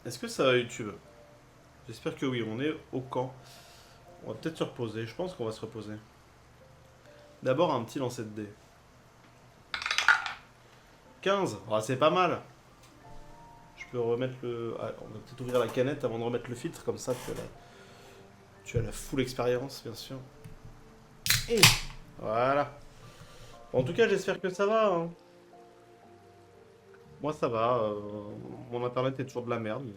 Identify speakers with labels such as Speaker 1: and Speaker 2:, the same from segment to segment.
Speaker 1: Est-ce que ça va YouTube? J'espère que oui, on est au camp. On va peut-être se reposer, je pense qu'on va se reposer. D'abord un petit lancer de dés. 15, ah, c'est pas mal. Je peux remettre le... Ah, on va peut-être ouvrir la canette avant de remettre le filtre, comme ça tu as la full expérience, bien sûr. Et voilà. En tout cas, j'espère que ça va, hein. Moi, ça va. Mon internet est toujours de la merde.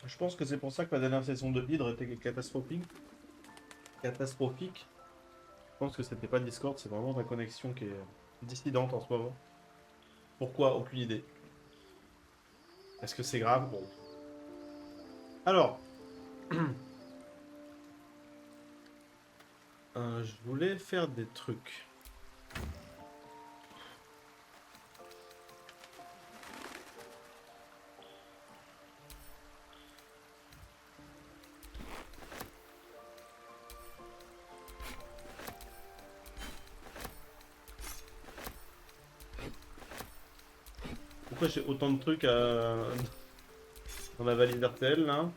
Speaker 1: Je pense que c'est pour ça que la dernière session de Hydre était catastrophique. Catastrophique. Je pense que c'était pas Discord, c'est vraiment ma connexion qui est dissidente en ce moment. Pourquoi? Aucune idée. Est-ce que c'est grave? Bon. Alors, je voulais faire des trucs. Pourquoi j'ai autant de trucs dans ma valise RTL là?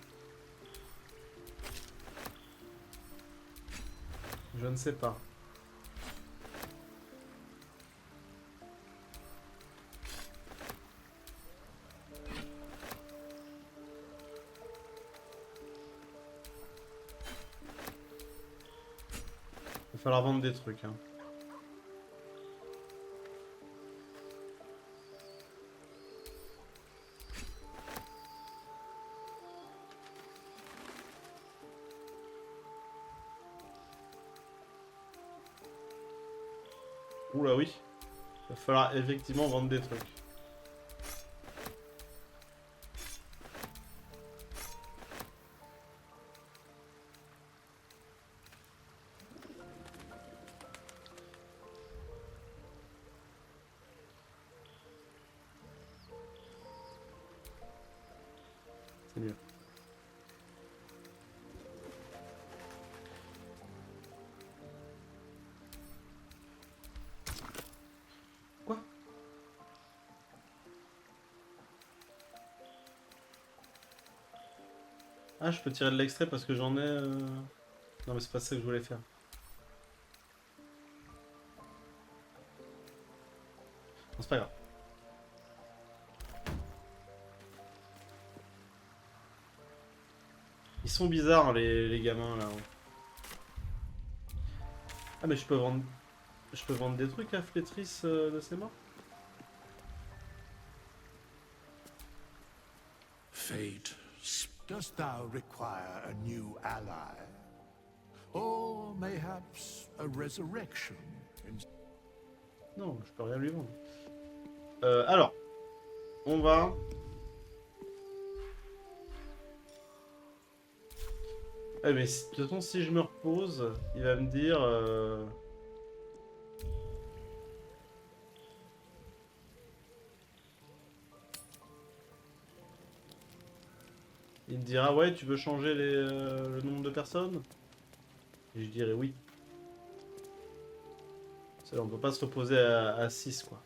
Speaker 1: Je ne sais pas. Il va falloir vendre des trucs, hein. Oula oui. Il va falloir effectivement vendre des trucs. C'est mieux. Quoi? Ah, je peux tirer de l'extrait parce que j'en ai... Non mais c'est pas ça que je voulais faire. Non, c'est pas grave. Ils sont bizarres les gamins là. Ah mais je peux vendre... Je peux vendre des trucs à Flétrice de ses morts?
Speaker 2: Fate, dost thou require a new ally? Or mayhaps a resurrection?
Speaker 1: Non, je peux rien lui vendre. Alors, on va... Eh mais de toute façon, si je me repose, il va me dire... Il me dira, ouais, tu veux changer le nombre de personnes? Et je dirais oui. On peut pas se reposer à 6, quoi.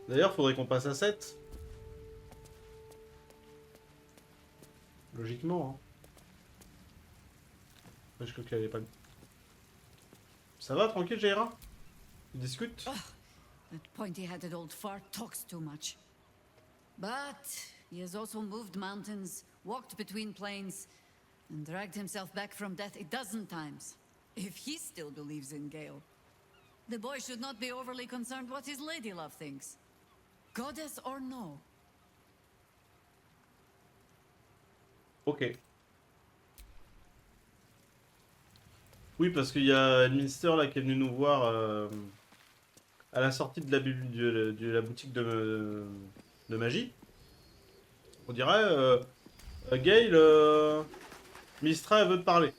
Speaker 1: D'ailleurs, faudrait qu'on passe à 7. Logiquement, hein. Ouais, je crois qu'il avait pas... Ça va, tranquille, Jaira? Tu discutes?
Speaker 3: That pointy-headed old fart talks too much. But he has also moved mountains, walked between plains, and dragged himself back from death a dozen times. If he still believes in Gale, the boy should not be overly concerned what his ladylove thinks. Goddess or no.
Speaker 1: Ok. Oui, parce qu'il y a une ministère là qui est venu nous voir à la sortie de de la boutique de magie. On dirait, Gail, Mistra, elle veut te parler.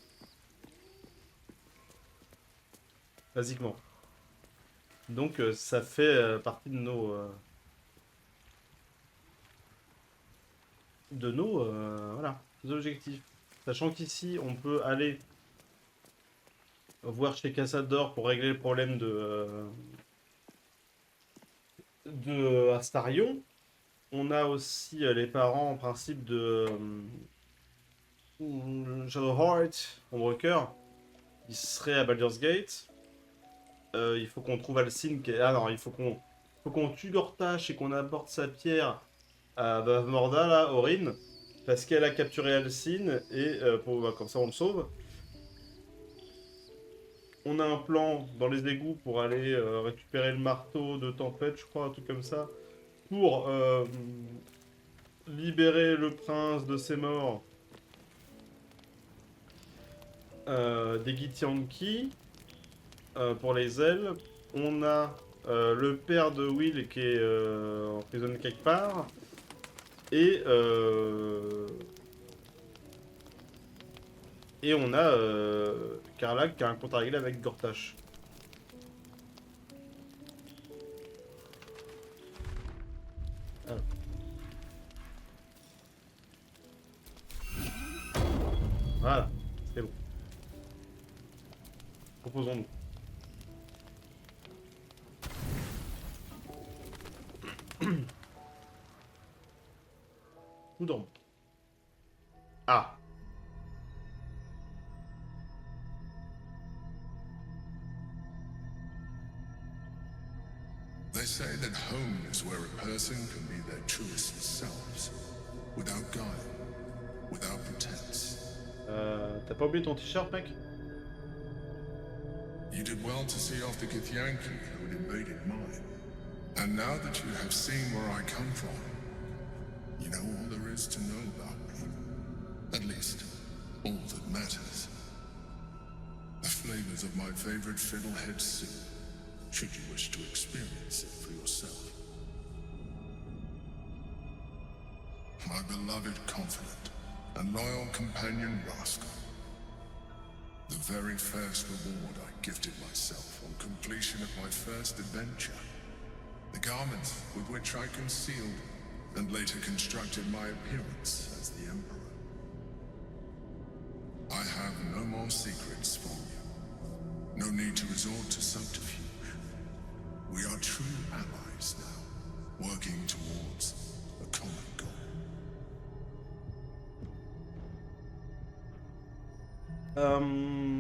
Speaker 1: Basiquement. Donc ça fait partie de nos voilà, objectifs. Sachant qu'ici, on peut aller voir chez Cassador pour régler le problème de Astarion. On a aussi les parents en principe de Shadowheart, Ombrecoeur, qui serait à Baldur's Gate. Il faut qu'on trouve Alcine qui est... Ah non, il faut qu'on tue Gortache et qu'on apporte sa pierre à Bavmorda, là, Aurine, parce qu'elle a capturé Alcine et comme ça on le sauve. On a un plan dans les égouts pour aller récupérer le marteau de tempête, je crois, un truc comme ça, pour libérer le prince de ses morts des Githyanki pour les ailes. On a le père de Will qui est emprisonné quelque part. Et on a Karlak qui a un compte à régler avec Gortache. Alors. Voilà, c'est bon. Proposons-nous. Nous dormons. Ah.
Speaker 2: They say that home is where a person can be their truest selves, without guile, without pretense.
Speaker 1: T'as pas oublié ton t-shirt, mec?
Speaker 2: You did well to see off the Githyanki who had invaded mine. And now that you have seen where I come from, you know all there is to know about me. At least, all that matters. The flavors of my favorite fiddlehead soup, should you wish to experience it for yourself. My beloved confidant and loyal companion Rascal. The very first reward I gifted myself on completion of my first adventure. The garments with which I concealed and later constructed my appearance as the Emperor. I have no more secrets from you. No need to resort to subterfuge. We are true allies now, working towards a common goal.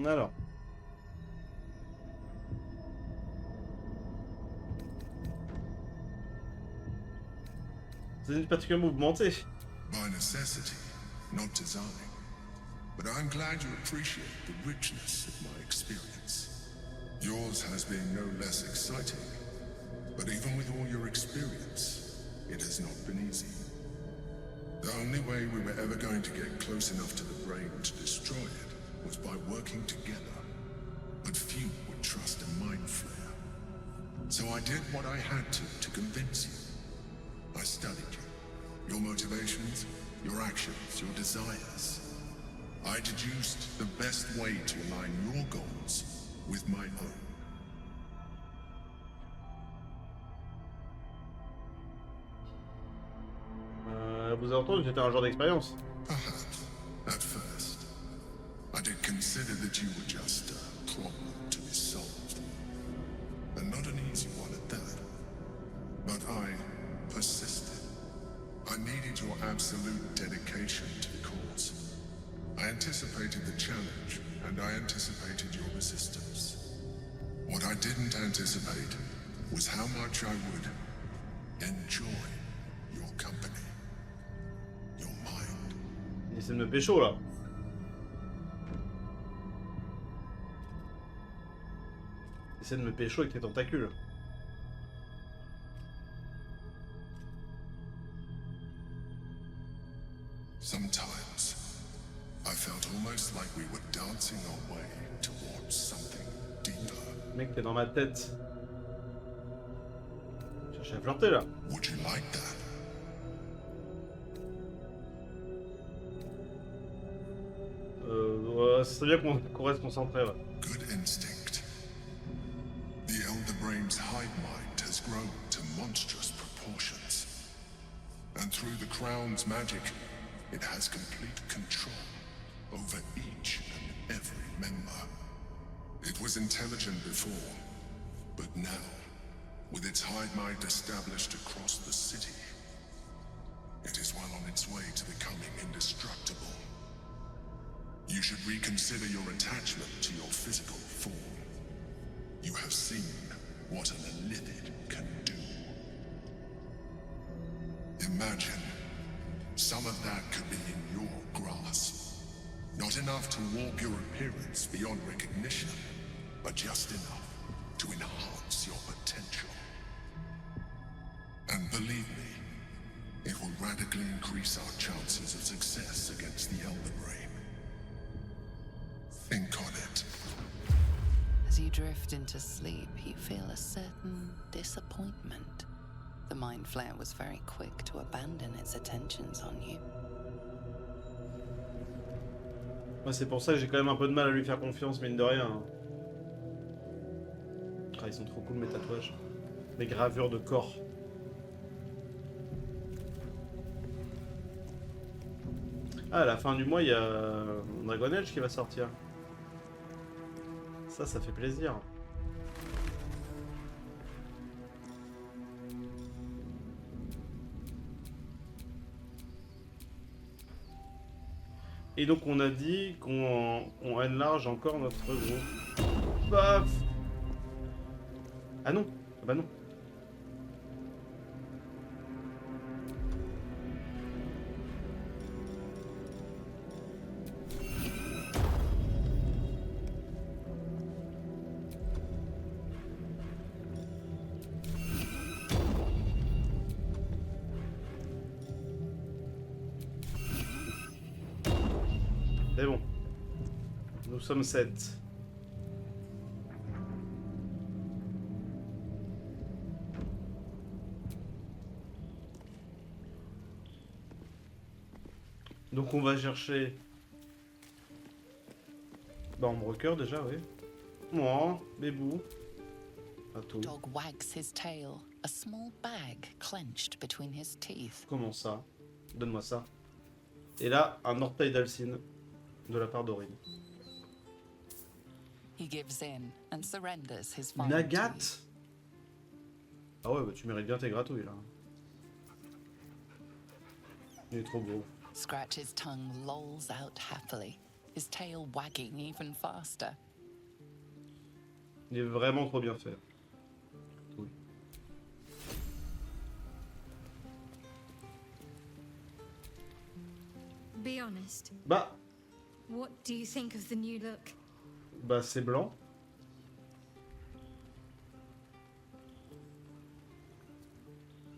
Speaker 1: Alors. C'est une particulièrement mouvementée.
Speaker 2: By necessity, not design. But I'm glad you appreciate the richness of my experience. Yours has been no less exciting. But even with all your experience, it has not been easy. The only way we were ever going to get close enough to the brain to destroy it was by working together. But few would trust a mind flare. So I did what I had to convince you. I studied you, your motivations, your actions, your desires. I deduced the best way to align your goals with my own.
Speaker 1: Vous avez entendu, j'étais un joueur d'expérience.
Speaker 2: Perhaps, at first, I did consider that you were just a problem to be solved. And not an easy one at that. But I persisted. I needed your absolute dedication to the cause. I anticipated the challenge, and I anticipated your resistance. What I didn't anticipate was how much I would enjoy your company. Your mind.
Speaker 1: Il essaie de me pécho là. Il essaie de me pécho avec tes tentacules.
Speaker 2: Sometimes, I felt almost like we were dancing our way towards something deeper.
Speaker 1: Mec, t'es dans ma tête. Cherche à flirter là.
Speaker 2: Would you like that?
Speaker 1: Ouais, ce serait bien qu'on reste concentré. Ouais.
Speaker 2: Good instinct. The Elder Brain's hive mind has grown to monstrous proportions. And through the Crown's magic, it has complete control over each and every member. It was intelligent before, but now, with its hive mind established across the city, it is well on its way to becoming indestructible. You should reconsider your attachment to your physical form. You have seen what an illithid can do. Imagine, some of that could be in your grasp. Not enough to warp your appearance beyond recognition, but just enough to enhance your potential. And believe me, it will radically increase our chances of success against the Elder Brain. Think on it.
Speaker 4: As you drift into sleep, you feel a certain disappointment. The Mind Flayer was very quick to abandon its attentions on you.
Speaker 1: Ouais, c'est pour ça que j'ai quand même un peu de mal à lui faire confiance, mine de rien. Ah, ils sont trop cool mes tatouages. Mes gravures de corps. Ah, à la fin du mois, il y a Dragon Age qui va sortir. Ça fait plaisir. Et donc on a dit qu'on enlarge encore notre groupe. Paf. Ah non. Ah bah non. C'est bon. Nous sommes 7. Donc on va chercher... Bah on me recœur déjà, oui. Moi, bébou. Pas tout.
Speaker 4: Dog wags his tail, a small bag clenched between his teeth.
Speaker 1: Comment ça? Donne-moi ça. Et là, un orteil d'Alcine. De la part d'Aurine.
Speaker 4: He gives in and surrenders his
Speaker 1: Une
Speaker 4: final
Speaker 1: agate? Ah ouais, bah tu mérites bien tes gratouilles là. Il est trop beau.
Speaker 4: Scratch's tongue lolls out happily, his tail wagging even faster.
Speaker 1: Il est vraiment trop bien fait. Oui.
Speaker 5: Be honest.
Speaker 1: Bah,
Speaker 5: What do you think of the new look?
Speaker 1: bah c'est blanc.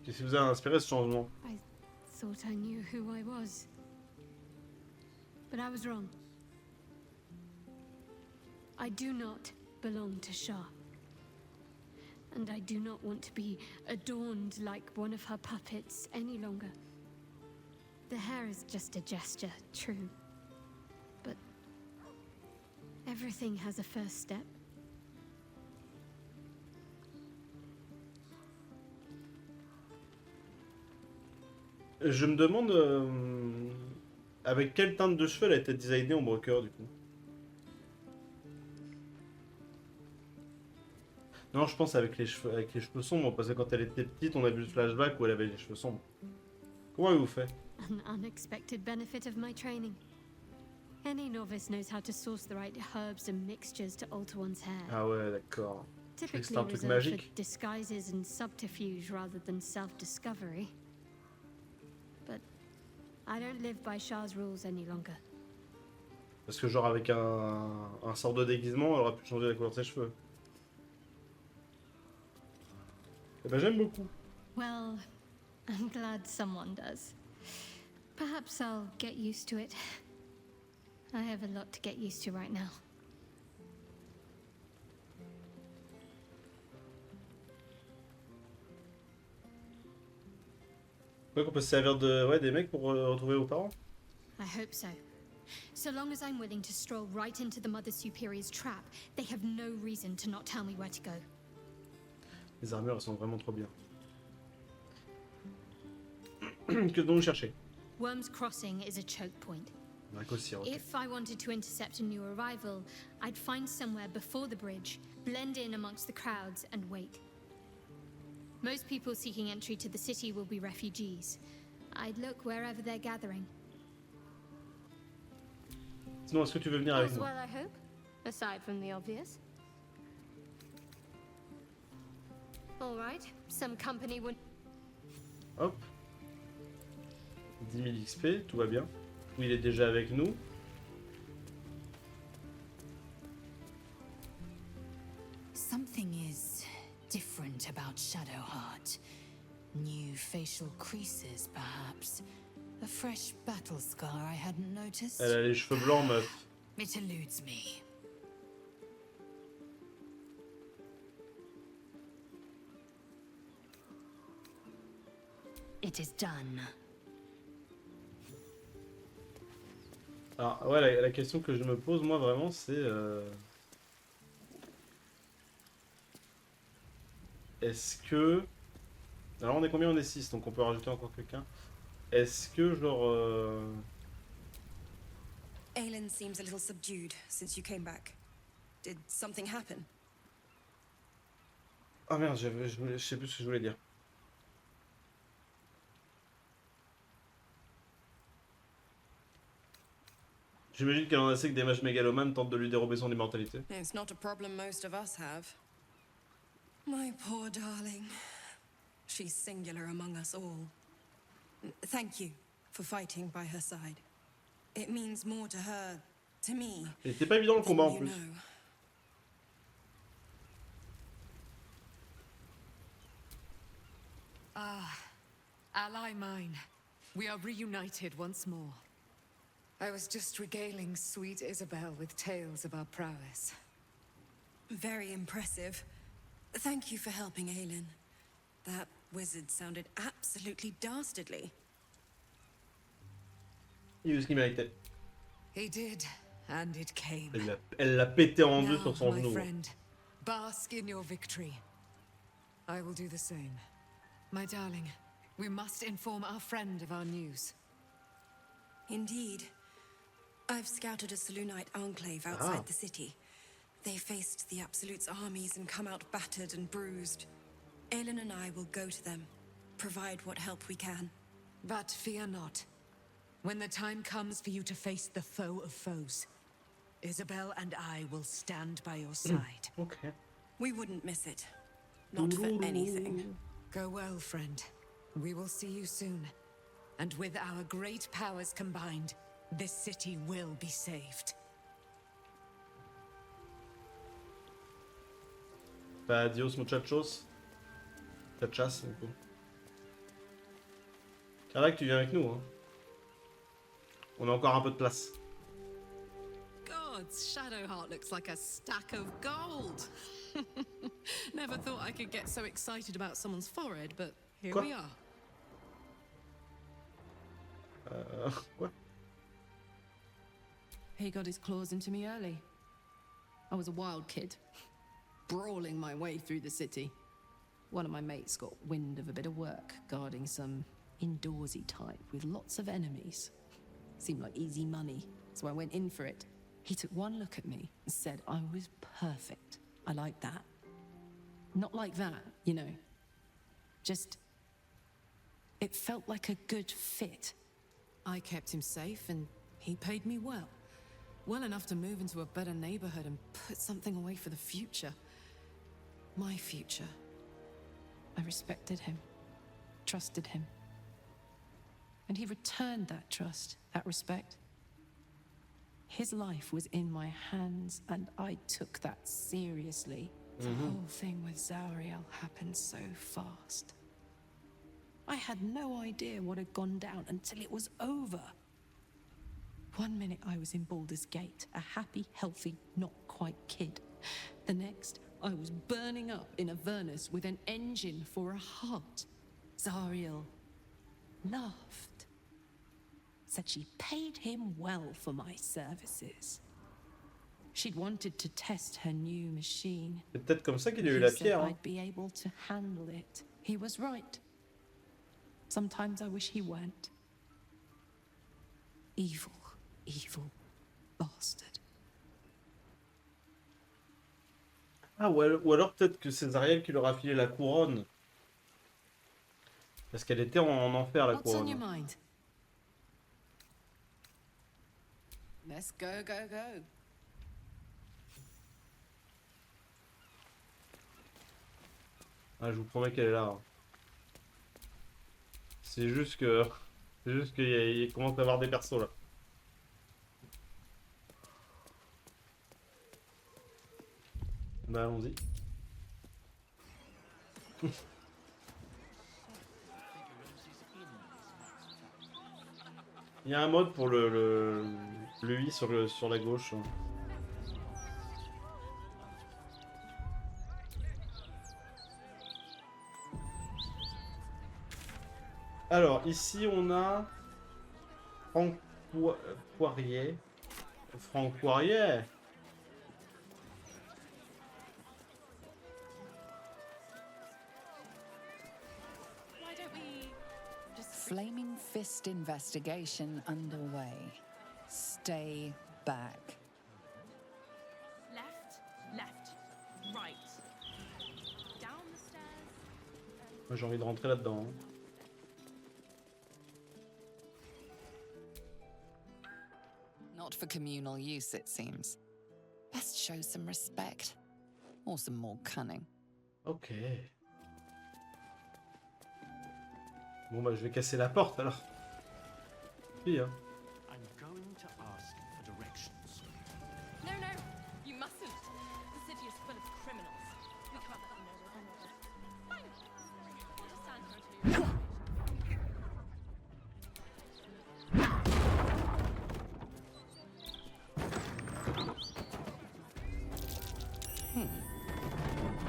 Speaker 1: Qu'est-ce qui vous a inspiré ce changement?
Speaker 5: I thought I knew who I was. But I was wrong. I do not belong to Shah. And I do not want to be adorned like one of her puppets any longer. The hair is just a gesture, true. But everything has a first step.
Speaker 1: Je me demande avec quelle teinte de cheveux elle a été designée en broker du coup. Non, je pense avec les cheveux sombres, parce que quand elle était petite, on a vu le flashback où elle avait les cheveux sombres. Comment avez-vous fait?
Speaker 5: An unexpected benefit of my training. Any novice knows how to source the right herbs and mixtures to alter one's hair.
Speaker 1: Ah ouais, d'accord. Je croyais que c'était
Speaker 5: Typically
Speaker 1: un truc
Speaker 5: reserved for
Speaker 1: magique.
Speaker 5: disguises and subterfuge rather than self-discovery. But I don't live by Shah's rules any longer.
Speaker 1: Parce que genre avec un sort de déguisement, elle aurait pu changer la couleur de ses cheveux. Eh ben j'aime beaucoup.
Speaker 5: Well, I'm glad someone does. Perhaps I'll get used to it. I have a lot to get used to right now.
Speaker 1: Ouais, qu'on peut se servir de des mecs pour retrouver vos parents.
Speaker 5: I hope so. So long as I'm willing to stroll right into the Mother Superior's trap, they have no reason to not tell me where to go.
Speaker 1: Les armures, elles sont vraiment trop bien. Que devons-nous chercher?
Speaker 5: Worm's Crossing is a choke point.
Speaker 1: Raccourcir, ok.
Speaker 5: If I wanted to intercept a new arrival, I'd find somewhere before the bridge, blend in amongst the crowds, and wait. Most people seeking entry to the city will be refugees. I'd look wherever they're gathering.
Speaker 1: Sinon, est-ce que tu veux venir avec
Speaker 5: All's
Speaker 1: nous?
Speaker 5: well, I hope, aside from the obvious. All right, some company would.
Speaker 1: Hop. 10 000 XP, tout va bien. Il est déjà avec nous.
Speaker 6: Something is different about Shadowheart. New facial creases, perhaps. A fresh battle scar I hadn't noticed.
Speaker 1: Elle a les cheveux blancs, meuf.
Speaker 6: It eludes me. It is done.
Speaker 1: Alors, ouais, la question que je me pose, moi, vraiment, c'est... Est-ce que... Alors, on est combien? On est 6, donc on peut rajouter encore quelqu'un. Est-ce que, genre...
Speaker 7: Aelin seems a little subdued since you came back. Did something happen?
Speaker 1: Ah merde, je sais plus ce que je voulais dire. J'imagine qu'elle en a assez que des mages mégalomanes tentent de lui dérober son immortalité.
Speaker 7: It's not a problem most of us have. My poor darling. She's singular among us all. Thank you for fighting by her side. It means more to her, to me.
Speaker 1: Il était pas évident le combat en
Speaker 7: than
Speaker 1: plus.
Speaker 7: you know.
Speaker 8: Ally mine, we are reunited once more. I was just regaling sweet Isabel with tales of our prowess.
Speaker 7: Very impressive. Thank you for helping Aelin. That wizard sounded absolutely dastardly.
Speaker 1: Il a eu ce qu'il méritait.
Speaker 8: He did, and it came.
Speaker 1: Elle l'a pété en deux
Speaker 8: Now,
Speaker 1: sur son
Speaker 8: my
Speaker 1: genou.
Speaker 8: friend, bask in your victory. I will do the same. My darling, we must inform our friend of our news.
Speaker 7: Indeed. I've scouted a Selûnite enclave outside the city. They faced the Absolute's armies and come out battered and bruised. Aelin and I will go to them, provide what help we can.
Speaker 8: But fear not. When the time comes for you to face the foe of foes, Isabel and I will stand by your side.
Speaker 1: Ok.
Speaker 7: We wouldn't miss it. Not for anything.
Speaker 8: Go well, friend. We will see you soon. And with our great powers combined, this city will be saved.
Speaker 1: Bah, adios muchachos. Muchachas, du coup. C'est vrai que tu viens avec nous, hein. On a encore un peu de place.
Speaker 8: Gods, Shadowheart looks like a stack of gold. Never thought I could get so excited about someone's forehead, but here
Speaker 1: Quoi?
Speaker 8: we are.
Speaker 1: Quoi?
Speaker 9: He got his claws into me early. I was a wild kid, brawling my way through the city. One of my mates got wind of a bit of work guarding some indoorsy type with lots of enemies. Seemed like easy money, so I went in for it. He took one look at me and said I was perfect. I like that. Not like that, you know. Just... it felt like a good fit.
Speaker 8: I kept him safe and he paid me well. Well enough to move into a better neighborhood and put something away for the future. My future.
Speaker 9: I respected him, trusted him. And he returned that trust, that respect. His life was in my hands, and I took that seriously. The whole thing with Zariel happened so fast. I had no idea what had gone down until it was over. One minute I was in Baldur's Gate, a happy, healthy, not quite kid. The next, I was burning up in Avernus with an engine for a heart. Zariel laughed. Said she paid him well for my services. She'd wanted to test her new machine.
Speaker 1: C'est peut-être comme ça qu'il a eu
Speaker 9: He
Speaker 1: la
Speaker 9: said
Speaker 1: pierre. Hein.
Speaker 9: I'd be able to handle it. He was right. Sometimes I wish he weren't. Evil. evil bastard.
Speaker 1: Ah, ou alors peut-être que c'est Zariel qui leur a filé la couronne. Parce qu'elle était en enfer, la
Speaker 8: What's on your
Speaker 1: couronne.
Speaker 8: mind? Let's go, go, go.
Speaker 1: Ah, je vous promets qu'elle est là. C'est juste que... C'est juste qu'il commence à avoir des persos, là. Bah, allons-y. Il y a un mode pour le I sur la gauche. Alors, ici, on a Franck Poirier. Franck Poirier.
Speaker 8: Why don't we just
Speaker 4: Flaming Fist investigation underway. Stay back.
Speaker 10: Left, left, right. Down the stairs.
Speaker 1: Moi, j'ai envie de rentrer là-dedans. Hein.
Speaker 4: Not for communal use, it seems. Best show some respect. Or some more cunning.
Speaker 1: Ok. Bon, bah, je vais casser la porte, alors. Oui, hein.
Speaker 11: I'm going to ask for directions.
Speaker 10: No, no, you mustn't. The city is full of criminals. We can't let them know we're vulnerable. Fine. We'll just stand here until you're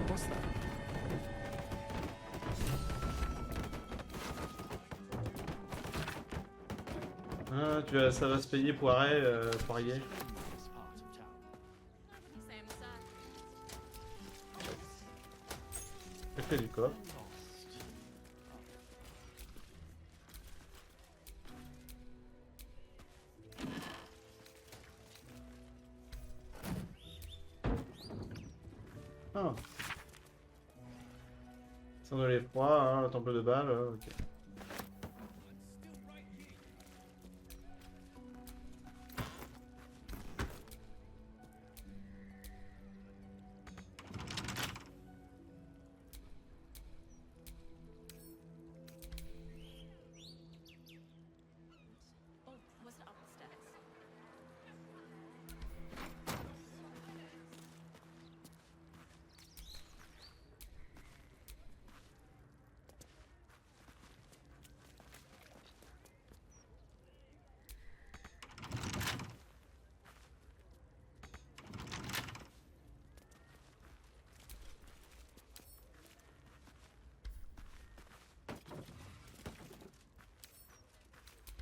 Speaker 4: What's that?
Speaker 1: Ah, ça va se payer Poirier.
Speaker 11: This part of town.
Speaker 10: same as that.
Speaker 1: Je fais du corps.
Speaker 11: Lost.
Speaker 1: Ah. Sans de l'effroi, hein, le temple de Bâle, ok.
Speaker 10: Oh, was it up the stairs?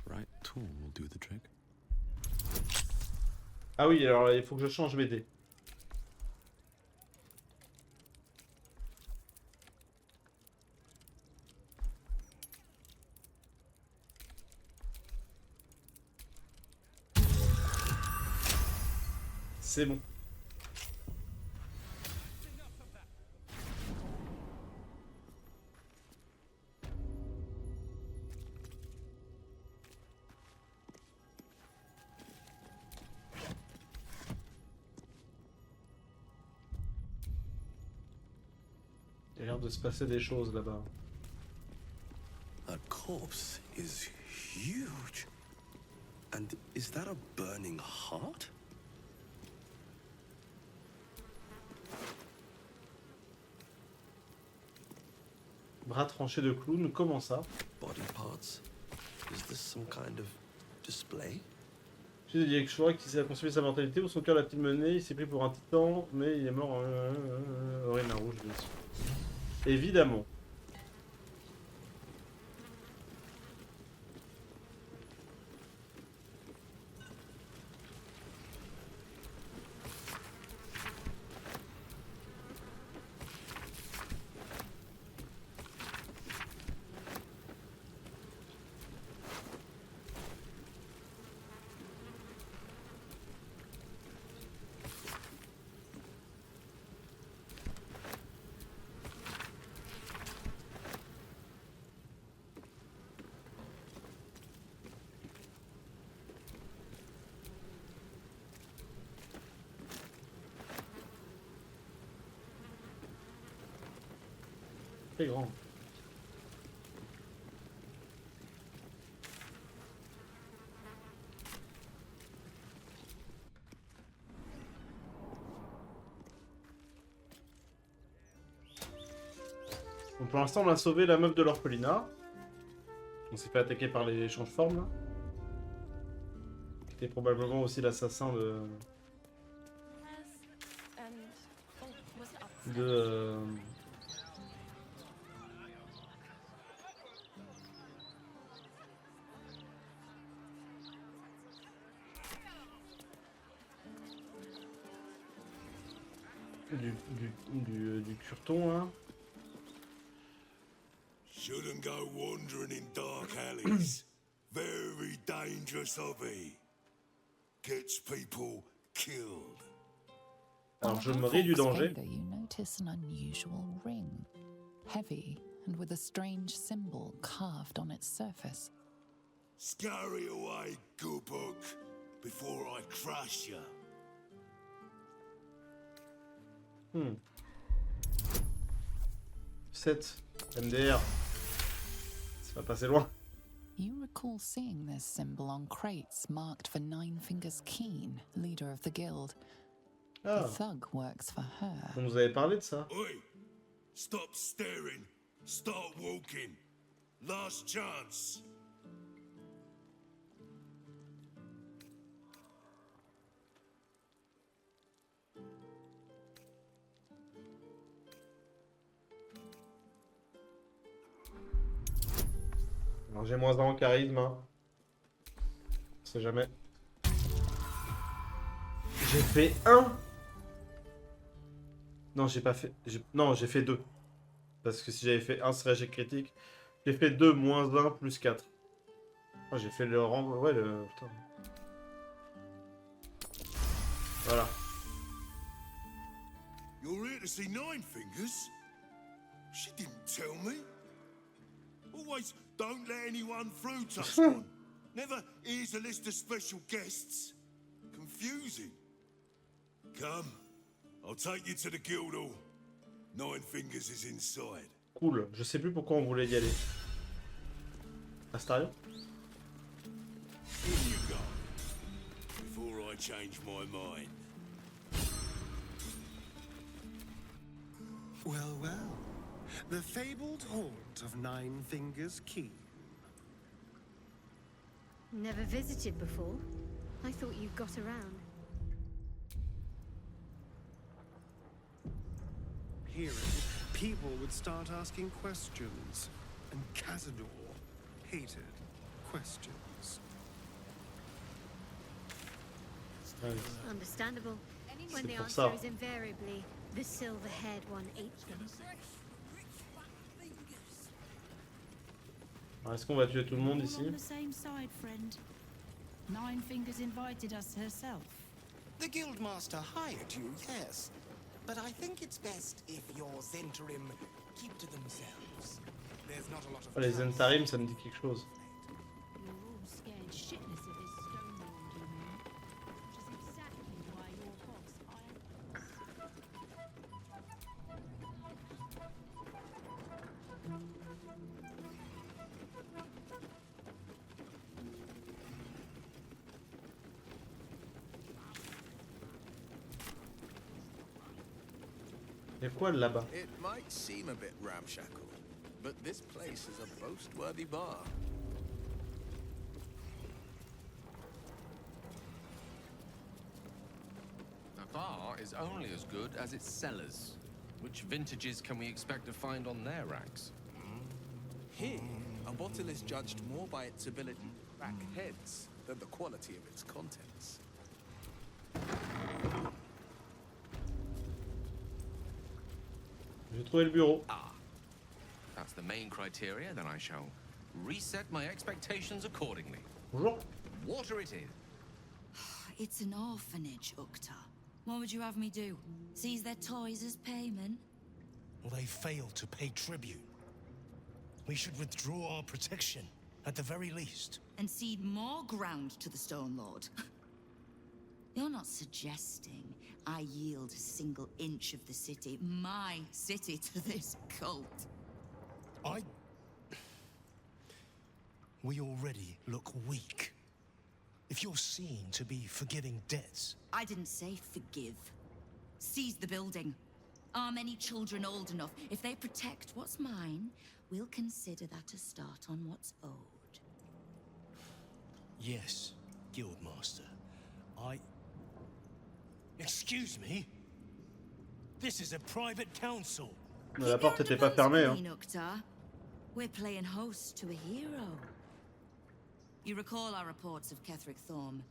Speaker 2: Right tool will do the trick.
Speaker 1: Ah oui, alors il faut que je change mes dés. C'est bon. Il y a l'air de se passer des choses là-bas.
Speaker 12: That corpse is huge. And is that a burning heart?
Speaker 1: Bras tranché de clown, comment ça?
Speaker 12: Body parts? Is this some kind of display?
Speaker 1: J'ai de Diego qui s'est consommé sa mortalité, où son cœur l'a-t-il mené? Il s'est pris pour un titan, mais il est mort en Orena rouge, bien sûr. Évidemment. sacré grand. Donc pour l'instant, on a sauvé la meuf de l'orphelinat. On s'est fait attaquer par les change-formes là. Qui était probablement aussi l'assassin de du curton là.
Speaker 2: Shouldn't go wandering in dark alleys. Very dangerous hobby. Gets people killed.
Speaker 1: Alors je me ris du danger.
Speaker 4: You notice an unusual ring, heavy and with a strange symbol carved on its surface.
Speaker 2: Scurry away, good book, before I crush you.
Speaker 1: 7 MDR. Ça va passer loin.
Speaker 4: You recall seeing this symbol on crates marked for Nine Fingers Keen, leader of the guild. The thug works for her.
Speaker 1: On nous avait parlé de ça.
Speaker 2: Oi! Stop staring. Start walking. Last chance.
Speaker 1: Alors j'ai -1 en charisme. Hein. On sait jamais. J'ai fait 1. Non, j'ai pas fait... Non, j'ai fait 2. Parce que si j'avais fait 1, ce serait échec critique. J'ai fait 2, -1, plus 4. Ah, j'ai fait le rang... Ouais, le... Putain. Voilà.
Speaker 2: You're here to see Nine Fingers? She didn't tell me. Always don't let anyone through, Touchstone. Never here's a list of special guests. Confusing. Come, I'll take you to the guild hall. Nine Fingers is inside.
Speaker 1: Cool. Je sais plus pourquoi on voulait y aller. Astario?
Speaker 2: Here you go. Before I change my mind.
Speaker 13: Well, well. The fabled haunt of Nine Fingers Keen.
Speaker 5: Never visited before. I thought you got around.
Speaker 13: Hearing, people would start asking questions. And Cazador hated questions.
Speaker 5: Understandable. When the
Speaker 1: pour
Speaker 5: answer
Speaker 1: ça.
Speaker 5: is invariably the silver-haired one ate them.
Speaker 1: Alors, est-ce qu'on va tuer tout le monde ici?
Speaker 14: On the same side, friend. Nine Fingers invited us herself.
Speaker 15: The Guildmaster hired you, yes. But I think it's best if your Zentarim keep to themselves. There's not a lot of
Speaker 1: Les Zentarim, ça me dit quelque chose.
Speaker 14: You're all scared shitless of this stone lord, you mean? Which is exactly why your boss
Speaker 1: Il y a quoi là-bas?
Speaker 16: It might seem a bit ramshackle, but this place is a boast-worthy bar.
Speaker 17: A bar is only as good as its cellars. Which vintages can we expect to find on their racks?
Speaker 16: Here, a bottle is judged more by its ability to crack heads than the quality of its contents.
Speaker 1: J'ai trouvé le bureau.
Speaker 17: Ah, that's the main criteria, then I shall reset my expectations accordingly.
Speaker 1: Bonjour.
Speaker 17: Water it is.
Speaker 6: It's an orphanage, Ukta. What would you have me do? Seize their toys as payment?
Speaker 15: Well, they failed to pay tribute. We should withdraw our protection, at the very least.
Speaker 6: And cede more ground to the Stone Lord? You're not suggesting I yield a single inch of the city, my city, to this cult?
Speaker 18: We already look weak. If you're seen to be forgiving debts...
Speaker 6: I didn't say forgive. Seize the building. Are many children old enough? If they protect what's mine, we'll consider that a start on what's owed.
Speaker 18: Yes, Guildmaster. Excuse me? This is a private council.
Speaker 1: La porte était pas fermée, hein.
Speaker 6: Uktar. We're playing host to a hero. You recall our reports of Ketheric Thorm,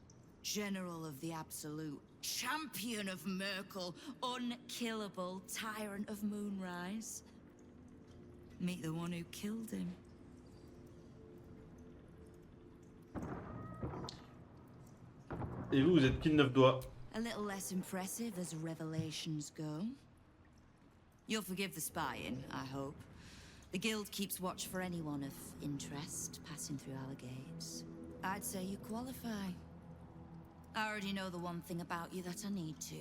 Speaker 6: General of the Absolute, Champion of Merkel, unkillable Tyrant of Moonrise. Meet the one who killed him.
Speaker 1: Et vous, vous êtes qui le 9 doigts?
Speaker 6: A little less impressive as revelations go. You'll forgive the spying, I hope. The Guild keeps watch for anyone of interest passing through our gates. I'd say you qualify. I already know the one thing about you that I need to.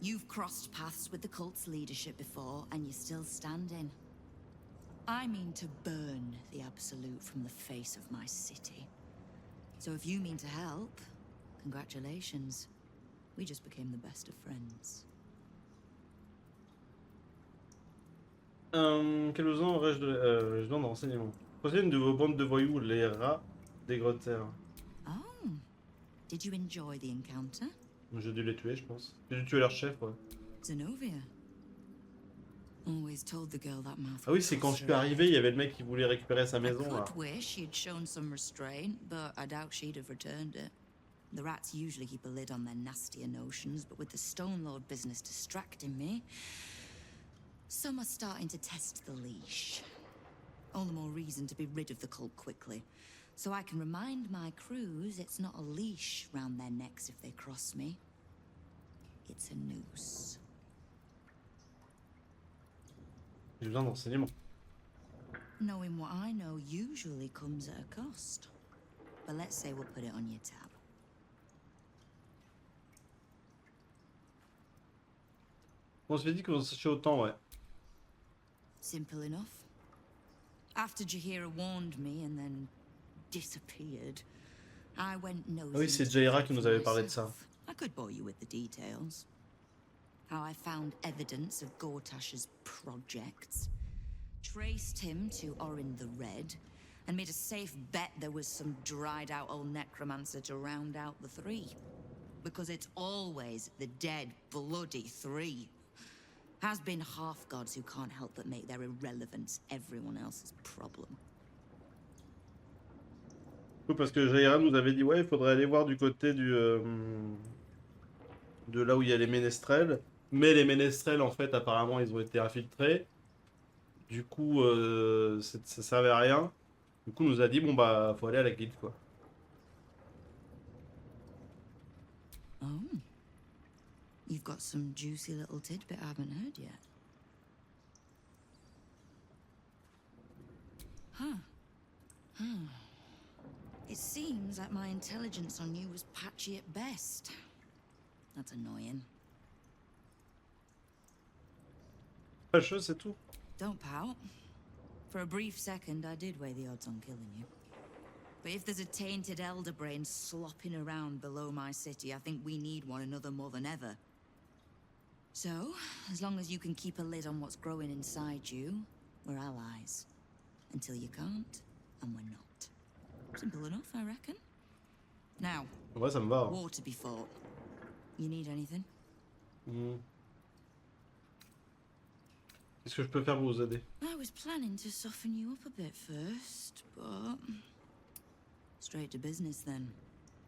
Speaker 6: You've crossed paths with the cult's leadership before, and you're still standing. I mean to burn the Absolute from the face of my city. So if you mean to help, congratulations. We just became the best of friends.
Speaker 1: Quel besoin aurais-je de renseignements? Possédez une de vos bandes de voyous, les rats des grottes-terres.
Speaker 6: Oh, did you enjoy the encounter?
Speaker 1: J'ai dû les tuer, je pense. J'ai dû tuer leur chef, ouais.
Speaker 6: Zenobia. Always told the girl that mouth.
Speaker 1: Ah oui, c'est quand je suis arrivé, il y avait le mec qui voulait récupérer sa maison, là.
Speaker 6: I could wish she'd shown some restraint, but I doubt she'd have returned it. The rats usually keep a lid on their nastier notions, but with the Stone Lord business distracting me, some are starting to test the leash. All the more reason to be rid of the cult quickly, so I can remind my crews it's not a leash round their necks if they cross me. It's a noose.
Speaker 1: J'ai besoin d'enseignements.
Speaker 6: Knowing what I know usually comes at a cost. But let's say we'll put it on your tab.
Speaker 1: On se fait dit que vous sachiez autant, ouais.
Speaker 6: Simple enough. After Jaheira warned me and then disappeared, I went nosy.
Speaker 1: Ah oui, c'est Jaheira qui nous avait parlé de ça.
Speaker 6: I could bore you with the details. How I found evidence of Gortash's projects, traced him to Orin the Red, and made a safe bet there was some dried-out old necromancer to round out the three. Because it's always the dead, bloody three. Has been half-gods who can't help but make their irrelevance everyone else's problem.
Speaker 1: Oui, parce que Jaheira nous avait dit, ouais, il faudrait aller voir du côté du... de là où il y a les ménestrels. Mais les ménestrels, en fait, apparemment, ils ont été infiltrés. Du coup, ça servait à rien. Du coup, on nous a dit, bon, bah, faut aller à la guilde, quoi.
Speaker 6: Oh. You've got some juicy little tidbit I haven't heard yet. Huh. It seems like my intelligence on you was patchy at best. That's annoying.
Speaker 1: Pas chose, c'est tout.
Speaker 6: Don't pout. For a brief second, I did weigh the odds on killing you. But if there's a tainted elder brain slopping around below my city, I think we need one another more than ever. So, as long as you can keep a lid on what's growing inside you, we're allies. Until you can't, and we're not. Simple enough, I reckon. Now,
Speaker 1: Ouais, ça me va.
Speaker 6: war to be fought. You need anything?
Speaker 1: Qu'est-ce que je peux faire pour vous aider?
Speaker 6: I was planning to soften you up a bit first, but... Straight to business then.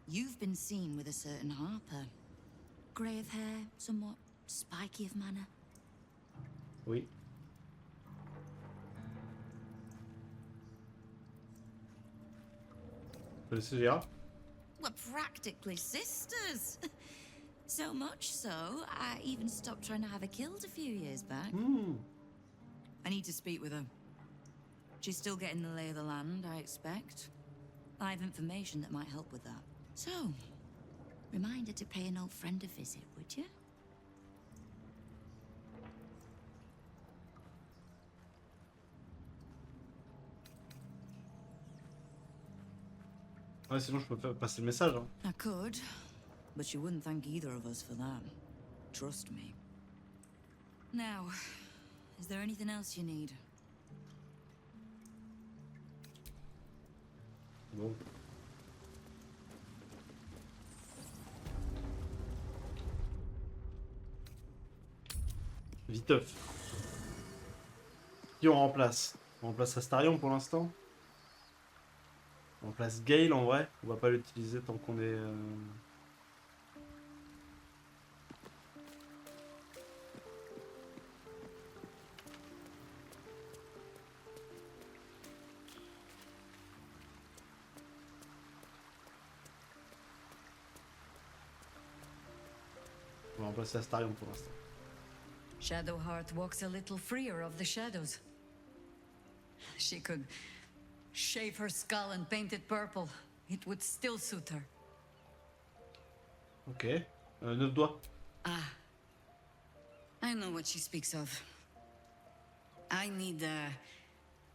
Speaker 6: You've been seen with a certain Harper. Grey of hair, somewhat spiky of manner.
Speaker 1: Oui. Vous connaissez Jaheira?
Speaker 6: We're practically sisters. So much so, I even stopped trying to have her killed a few years back. I need to speak with her. She's still getting the lay of the land, I expect. I have information that might help with that. So, remind her to pay an old friend a visit, would you?
Speaker 1: Ouais, sinon je peux passer le message. Hein.
Speaker 6: I could, but you wouldn't thank either of us for that. Trust me. Now, is there anything else you need?
Speaker 1: Bon. Viteuf. Qui on remplace? On remplace Astarion pour l'instant. On remplace Gale en vrai. On va pas l'utiliser tant qu'on est... On va remplacer Astarion pour l'instant.
Speaker 3: Shadowheart walks a little freer of the shadows. She could shave her skull and paint it purple. It would still suit her.
Speaker 1: Ok. 9 doigts.
Speaker 3: Ah. I know what she speaks of. I need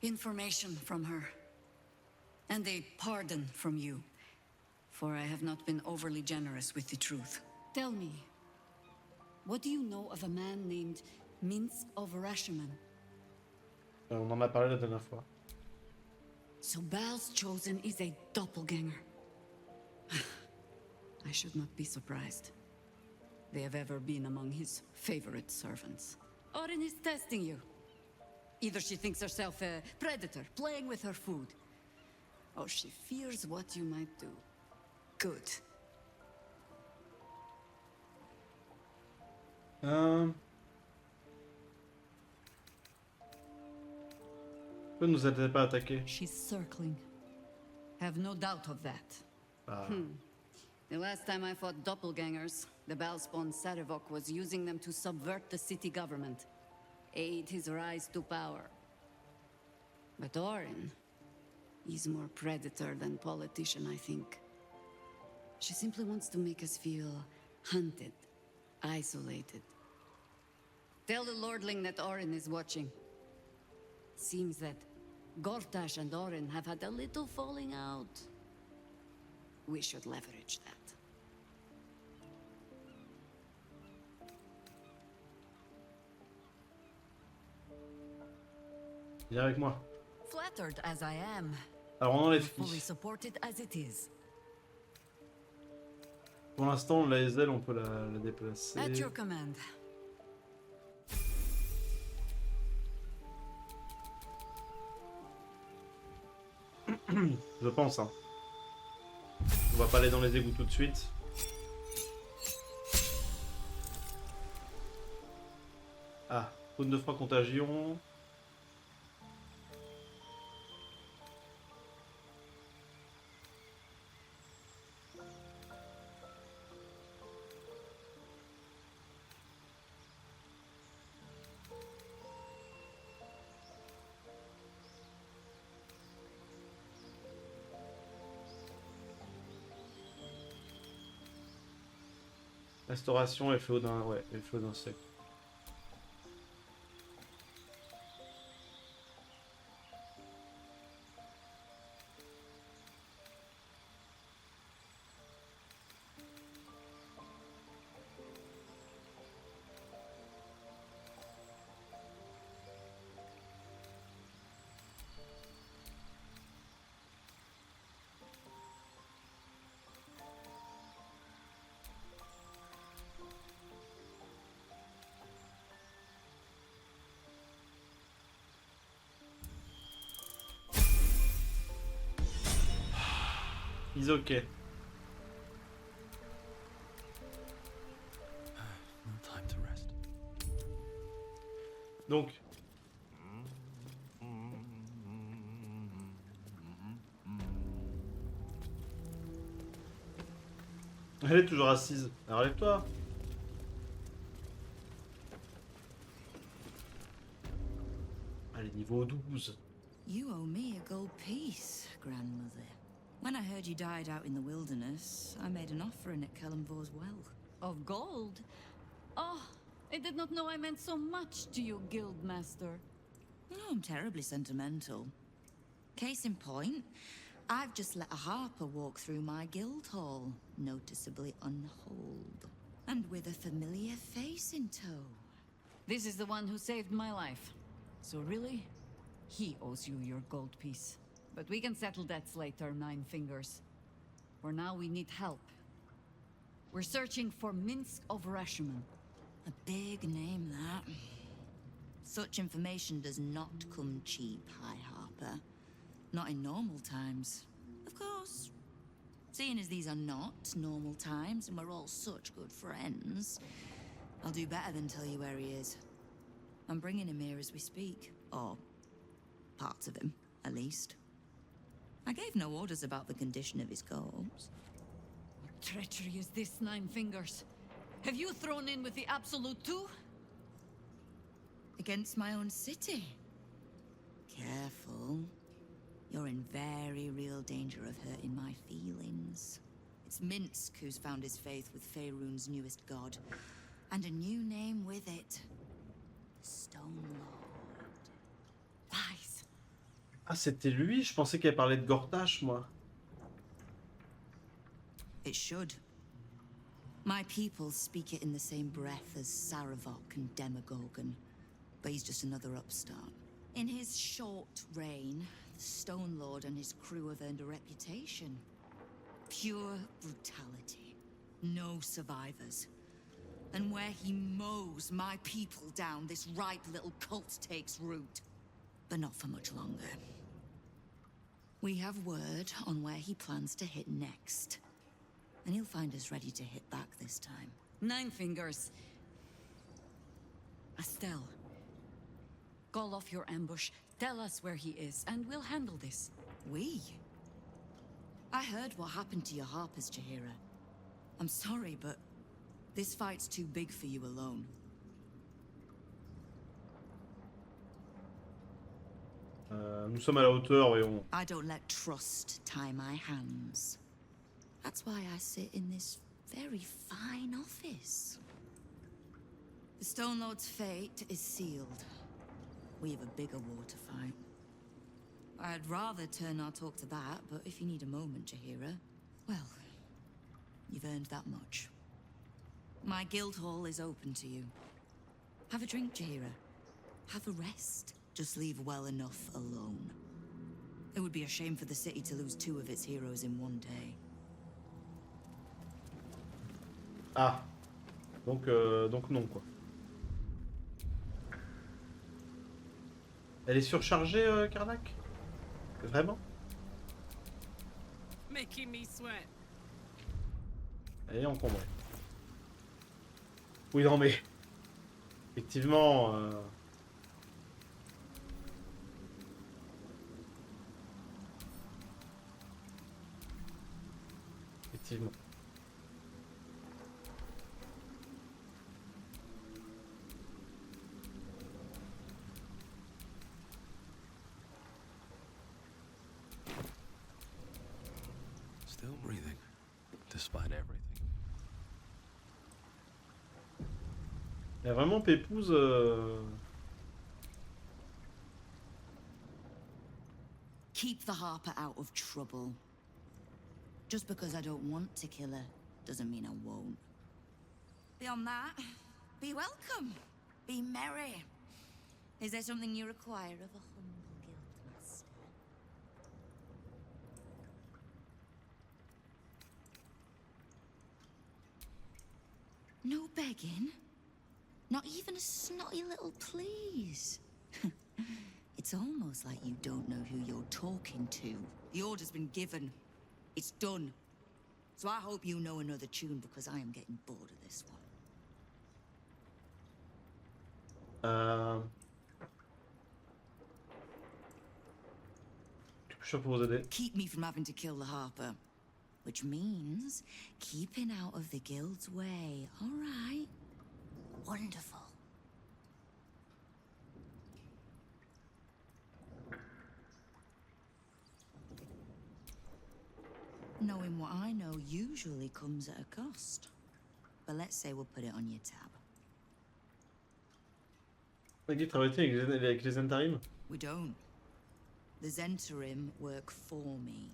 Speaker 3: information from her. And a pardon from you. For I have not been overly generous with the truth. Tell me, what do you know of a man named Mince of Rashomon?
Speaker 1: On en a parlé la dernière fois.
Speaker 3: So Bal's chosen is a doppelganger. I should not be surprised. They have ever been among his favorite servants. Orin is testing you. Either she thinks herself a predator, playing with her food, or she fears what you might do. Good.
Speaker 1: Pourquoi nous a-t-elle pas attaqué?
Speaker 3: She's circling. Have no doubt of that.
Speaker 1: Ah.
Speaker 3: The last time I fought doppelgangers, the Balspawn Sarevok was using them to subvert the city government, aid his rise to power. But Orin, he's more predator than politician, I think. She simply wants to make us feel hunted, isolated. Tell the Lordling that Orin is watching. Seems that Gortash and Orin have had a little falling out. We should leverage that.
Speaker 1: Viens avec moi.
Speaker 3: Flattered as I am,
Speaker 1: Alors on enlève
Speaker 3: fully
Speaker 1: qui?
Speaker 3: supported as it is.
Speaker 1: Pour l'instant, la SL, on peut la déplacer.
Speaker 3: At your command.
Speaker 1: Je pense, hein. On va pas aller dans les égouts tout de suite. Ah, faune de froid contagion. Restauration et fléau d'un... Ouais, et fléau d'insectes. He's okay.
Speaker 12: No time to rest.
Speaker 1: Donc. Elle est toujours assise. Alors lève-toi. Allez, niveau 12.
Speaker 6: You owe me a gold piece, grandmother. When I heard you died out in the wilderness, I made an offering at Kellamvor's well.
Speaker 3: Of gold? Oh, I did not know I meant so much to you, guild master.
Speaker 6: Oh, I'm terribly sentimental. Case in point, I've just let a harper walk through my guild hall, noticeably unholed, and with a familiar face in tow.
Speaker 3: This is the one who saved my life. So really, he owes you your gold piece. But we can settle debts later, Nine Fingers. For now, we need help. We're searching for Minsk of Rashomon.
Speaker 6: A big name, that. Such information does not come cheap, High Harper. Not in normal times. Of course. Seeing as these are not normal times and we're all such good friends, I'll do better than tell you where he is. I'm bringing him here as we speak. Or parts of him, at least. I gave no orders about the condition of his corpse.
Speaker 3: What treachery is this, Nine Fingers? Have you thrown in with the Absolute too?
Speaker 6: Against my own city. Careful. You're in very real danger of hurting my feelings. It's Minsk who's found his faith with Faerun's newest god. And a new name with it. The Stone Lord.
Speaker 3: Lies.
Speaker 1: Ah, c'était lui? Je pensais qu'elle parlait de Gortash, moi.
Speaker 6: It should. My people speak it in the same breath as Saravok and Demogorgon. But he's just another upstart. In his short reign, the Stone Lord and his crew have earned a reputation. Pure brutality. No survivors. And where he mows my people down, this ripe little cult takes root. But not for much longer. We have word on where he plans to hit next. And he'll find us ready to hit back this time.
Speaker 3: Nine Fingers. Estelle. Call off your ambush, tell us where he is, and we'll handle this.
Speaker 6: We? I heard what happened to your harpers, Jaheira. I'm sorry, but this fight's too big for you alone.
Speaker 1: Nous sommes à la hauteur, voyons.
Speaker 6: I don't let trust tie my hands. That's why I sit in this very fine office. The Stone Lord's fate is sealed. We have a bigger war to fight. I'd rather turn our talk to that, but if you need a moment, Jaheira, well, you've earned that much. My guild hall is open to you. Have a drink, Jaheira. Have a rest. Just leave well enough alone. It would be a shame for the city to lose 2 of its heroes in one day.
Speaker 1: Ah. Donc non, quoi. Elle est surchargée, Karnak? Vraiment?
Speaker 8: Making me sweat.
Speaker 1: Elle est encombrée. Oui, non, mais... Effectivement... Effectivement.
Speaker 12: Still breathing, despite everything.
Speaker 1: Il y a vraiment Pépouze...
Speaker 6: Keep the Harper out of trouble. Just because I don't want to kill her doesn't mean I won't. Beyond that, be welcome. Be merry. Is there something you require of a humble guildmaster? No begging? Not even a snotty little please? It's almost like you don't know who you're talking to. The order's been given. It's done. So I hope you know another tune because I am getting bored of this one.
Speaker 1: Je peux vous aider.
Speaker 6: Keep me from having to kill the Harper. Which means keeping out of the guild's way. All right. Wonderful. Knowing what I know usually comes at a cost. But let's say we'll put it on your tab.
Speaker 1: La Guilde travaille avec les intérims?
Speaker 6: We don't. The Zentarim work for me.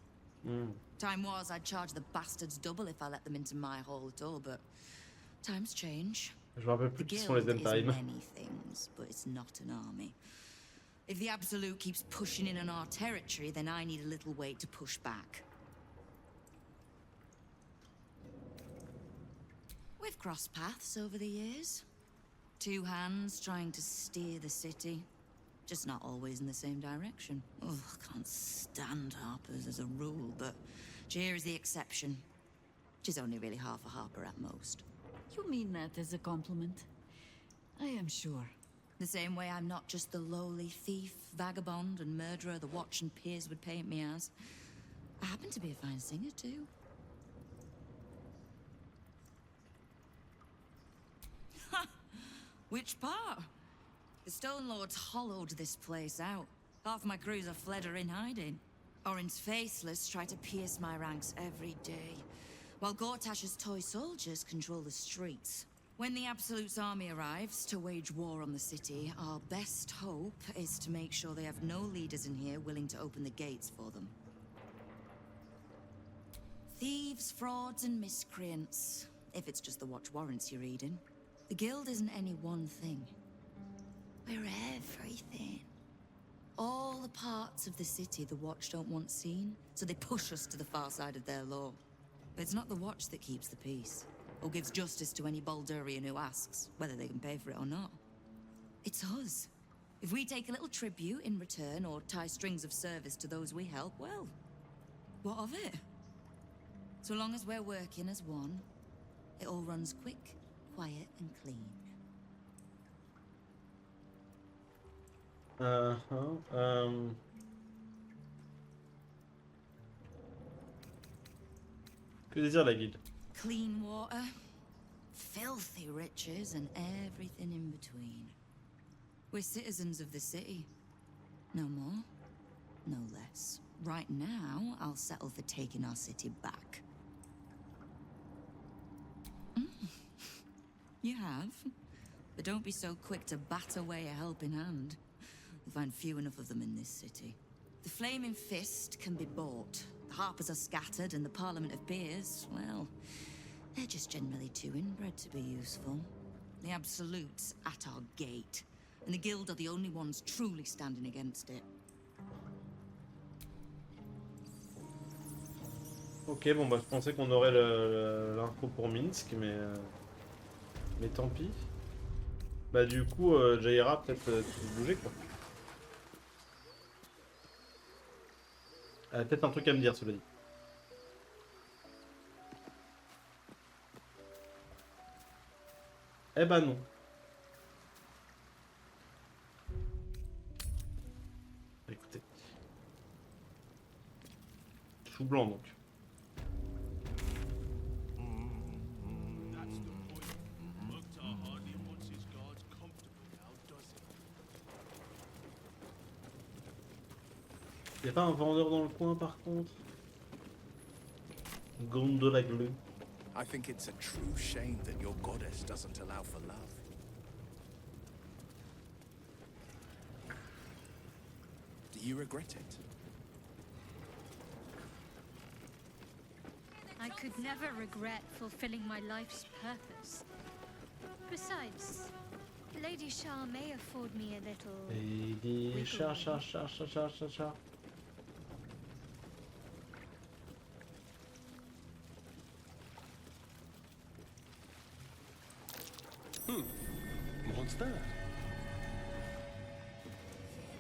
Speaker 6: Time was I'd charge the bastards double if I let them into my hall at all, but times change.
Speaker 1: Je me rappelle plus qui sont les
Speaker 6: Guild is
Speaker 1: end-time.
Speaker 6: many things, but it's not an army. If the Absolute keeps pushing in on our territory, then I need a little weight to push back. We've crossed paths over the years. Two hands trying to steer the city. Just not always in the same direction. Oh, I can't stand harpers as a rule, but Cheer is the exception. She's only really half a harper at most.
Speaker 3: You mean that as a compliment? I am sure.
Speaker 6: The same way I'm not just the lowly thief, vagabond, and murderer the Watch and peers would paint me as. I happen to be a fine singer, too. Ha! Which part? The Stone Lords hollowed this place out. Half my crews are fled or in hiding. Orin's faceless try to pierce my ranks every day, while Gortash's toy soldiers control the streets. When the Absolute's army arrives to wage war on the city, our best hope is to make sure they have no leaders in here willing to open the gates for them. Thieves, frauds, and miscreants, if it's just the Watch warrants you're reading. The Guild isn't any one thing. We're everything. All the parts of the city the Watch don't want seen, so they push us to the far side of their law. But it's not the Watch that keeps the peace, or gives justice to any Baldurian who asks, whether they can pay for it or not. It's us. If we take a little tribute in return, or tie strings of service to those we help, well, what of it? So long as we're working as one, it all runs quick, quiet, and clean.
Speaker 1: Que désire la guilde?
Speaker 6: Clean water, filthy riches, and everything in between. We're citizens of the city. No more, no less. Right now, I'll settle for taking our city back. You have. But don't be so quick to bat away a helping hand. You'll find few enough of them in this city. The Flaming Fist can be bought. The Harpers are scattered, and the Parliament of Peers, well, they're just generally too inbred to be useful. The Absolute's at our gate, and the Guild are the only ones truly standing against it.
Speaker 1: Ok, bon bah je pensais qu'on aurait l'info pour Minsk, mais tant pis. Bah du coup, Jaira peut-être bouger quoi. Elle a peut-être un truc à me dire, cela dit. Eh bah non. Écoutez. Chou blanc donc. Y'a pas un vendeur dans le coin par contre? Gondola glue.
Speaker 16: I think it's a true shame that your goddess doesn't allow for love. Do you regret it?
Speaker 5: I could never regret fulfilling my life's purpose. Besides, Lady Shah may afford me a little...
Speaker 1: Lady Shah.
Speaker 13: What's that?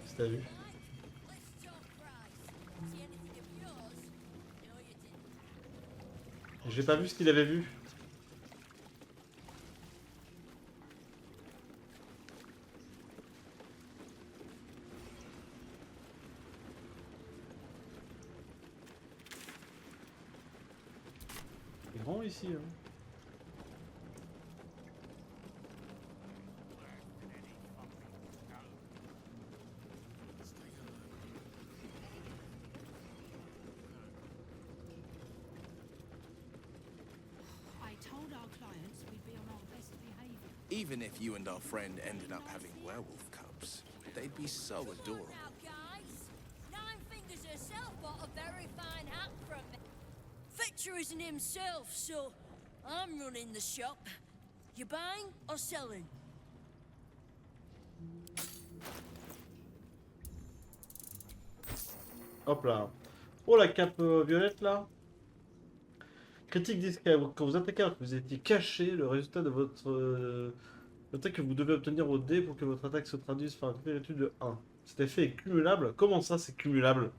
Speaker 1: Si t'as vu. J'ai pas vu ce qu'il avait vu. C'est grand ici, hein.
Speaker 16: Even if you and our friend ended up having werewolf cubs, they'd be so adorable.
Speaker 19: Nine Fingers herself bought a very fine hat from Mettre isn't himself, so I'm running the shop. You buying or selling?
Speaker 1: Hop là. Oh, la cape violette là. Critique discret. Quand vous attaquez alors que vous étiez caché, le résultat de votre attaque que vous devez obtenir au dé pour que votre attaque se traduise par une étude de 1. Cet effet est cumulable. Comment ça, c'est cumulable?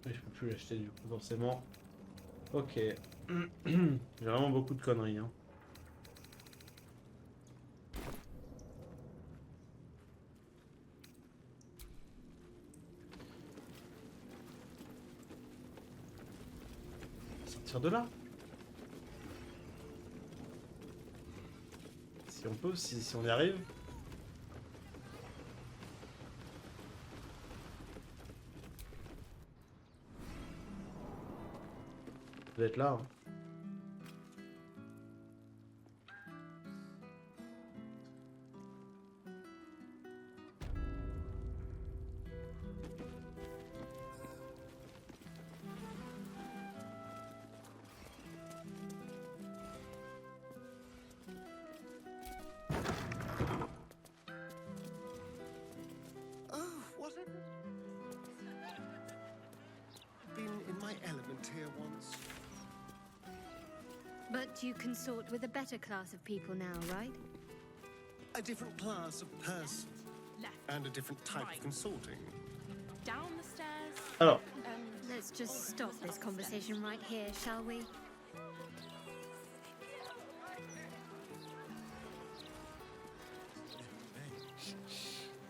Speaker 1: Je peux plus l'acheter du coup, forcément. Ok. J'ai vraiment beaucoup de conneries. Hein. Sortir de là. Si on peut, si on y arrive. Vous êtes là. Hein.
Speaker 5: But you consort with a better class of people now, right?
Speaker 13: A different class of person.
Speaker 10: Left.
Speaker 13: And a different type of consorting.
Speaker 10: Down the stairs.
Speaker 1: Alors.
Speaker 5: Let's just stop this conversation right here, shall we?